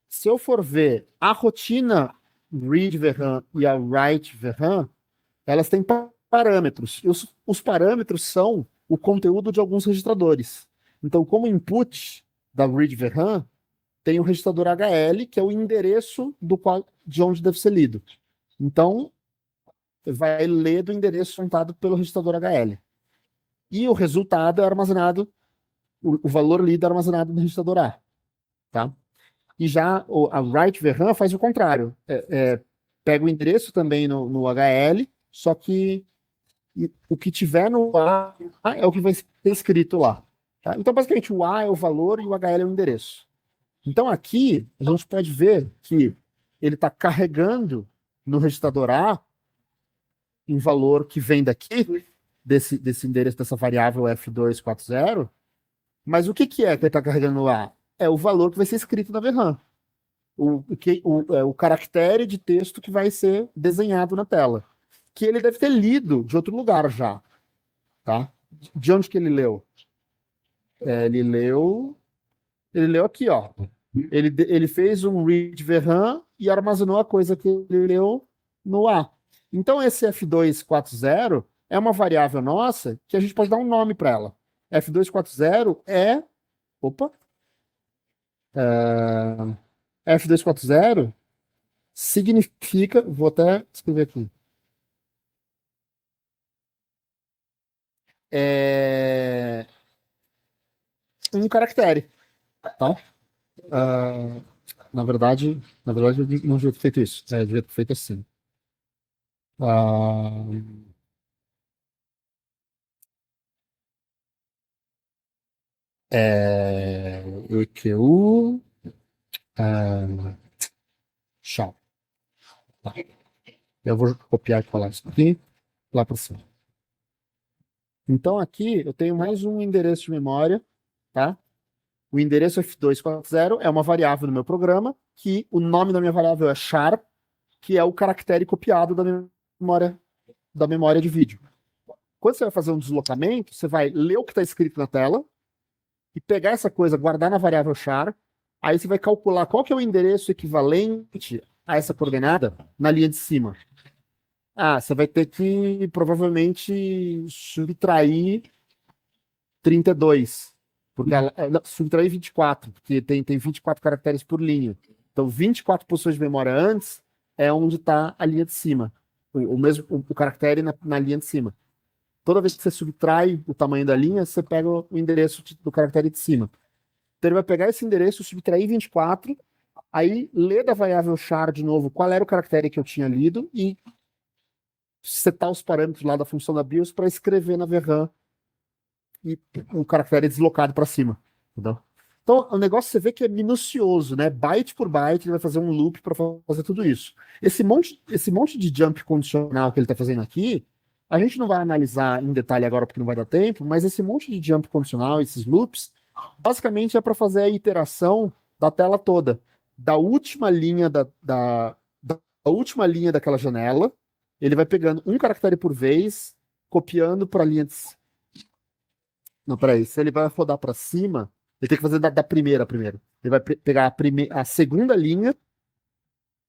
Speaker 1: se eu for ver a rotina read VRAM e a write VRAM, elas têm parâmetros. E os parâmetros são o conteúdo de alguns registradores. Então, como input da read VRAM, tem o registrador HL, que é o endereço de onde deve ser lido. Então, vai ler do endereço apontado pelo registrador HL. E o resultado é armazenado, o valor lido é armazenado no registrador A. Tá? E já a write VRAM faz o contrário. Pega o endereço também no HL, só que o que tiver no A é o que vai ser escrito lá. Tá? Então, basicamente, o A é o valor e o HL é o endereço. Então, aqui, a gente pode ver que ele está carregando no registrador A um valor que vem daqui, desse endereço, dessa variável F240, mas o que é que ele está carregando no A? É o valor que vai ser escrito na VRAM. O caractere de texto que vai ser desenhado na tela. Que ele deve ter lido de outro lugar já. Tá? De onde que ele leu? Ele leu aqui, ó. Ele fez um read VRAM e armazenou a coisa que ele leu no A. Então, esse F240 é uma variável nossa que a gente pode dar um nome para ela. F240 é. Opa! F240 significa. Vou até escrever aqui. Um caractere. Tá? Na verdade, eu não devia ter feito isso. Eu devia ter feito assim. EQU chá. Tá. Eu vou copiar e colar isso aqui lá para cima. Então aqui eu tenho mais um endereço de memória, tá? O endereço F240 é uma variável no meu programa, que o nome da minha variável é char, que é o caractere copiado da memória de vídeo. Quando você vai fazer um deslocamento, você vai ler o que está escrito na tela e pegar essa coisa, guardar na variável char, aí você vai calcular qual que é o endereço equivalente a essa coordenada na linha de cima. Você vai ter que provavelmente subtrair 32, porque subtrair 24, porque tem 24 caracteres por linha. Então, 24 posições de memória antes é onde está a linha de cima. O caractere na linha de cima. Toda vez que você subtrai o tamanho da linha, você pega o endereço do caractere de cima. Então, ele vai pegar esse endereço, subtrair 24, aí ler da variável char de novo qual era o caractere que eu tinha lido e setar os parâmetros lá da função da BIOS para escrever na VRAM e o caractere deslocado para cima. Entendeu? Então, o negócio você vê que é minucioso, né? Byte por byte, ele vai fazer um loop para fazer tudo isso. Esse monte de jump condicional que ele está fazendo aqui, a gente não vai analisar em detalhe agora porque não vai dar tempo, mas esse monte de jump condicional, esses loops, basicamente é para fazer a iteração da tela toda, da última linha da última linha daquela janela, ele vai pegando um caractere por vez, copiando para a linha de... Não, peraí, se ele vai rodar para cima, ele tem que fazer da primeira primeiro. Ele vai pegar a segunda linha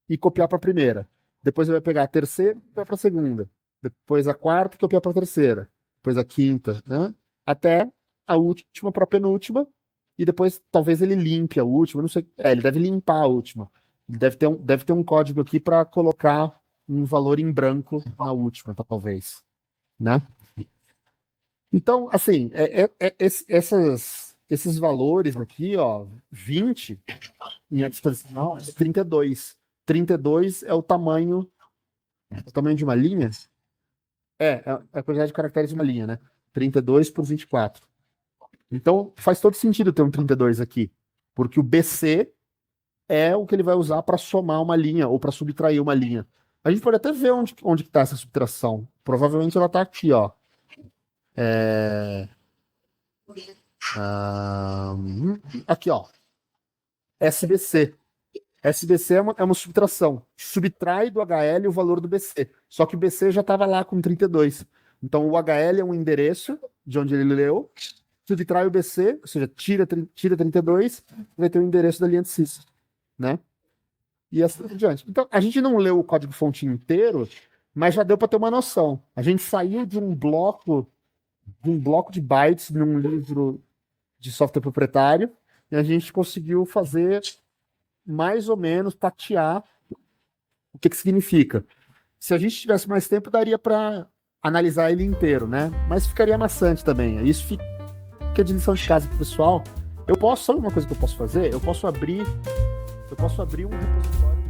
Speaker 1: e copiar para a primeira. Depois ele vai pegar a terceira e copiar para a segunda. Depois a quarta e copiar para a terceira. Depois a quinta, né? Até a última para a penúltima. E depois talvez ele limpe a última. Não sei. Ele deve limpar a última. Ele deve ter um código aqui para colocar um valor em branco na última, talvez. Né? Então, assim, esses valores aqui, ó, 20 em expressão, é 32. 32 é o tamanho de uma linha? É a quantidade de caracteres de uma linha, né? 32 por 24. Então, faz todo sentido ter um 32 aqui, porque o BC é o que ele vai usar para somar uma linha ou para subtrair uma linha. A gente pode até ver onde está essa subtração. Provavelmente ela está aqui, ó. Aqui, ó. SBC. SBC é uma subtração. Subtrai do HL o valor do BC. Só que o BC já estava lá com 32. Então o HL é um endereço de onde ele leu. Subtrai o BC, ou seja, tira 32, vai ter o endereço da linha de sys, né? E assim por diante. Então, a gente não leu o código-fonte inteiro, mas já deu para ter uma noção. A gente saiu de um bloco de bytes num livro de software proprietário e a gente conseguiu fazer mais ou menos tatear o que significa. Se a gente tivesse mais tempo, daria para analisar ele inteiro, né? Mas ficaria maçante também. Isso fica de lição de casa pro pessoal. Sabe uma coisa que eu posso fazer? Eu posso abrir um repositório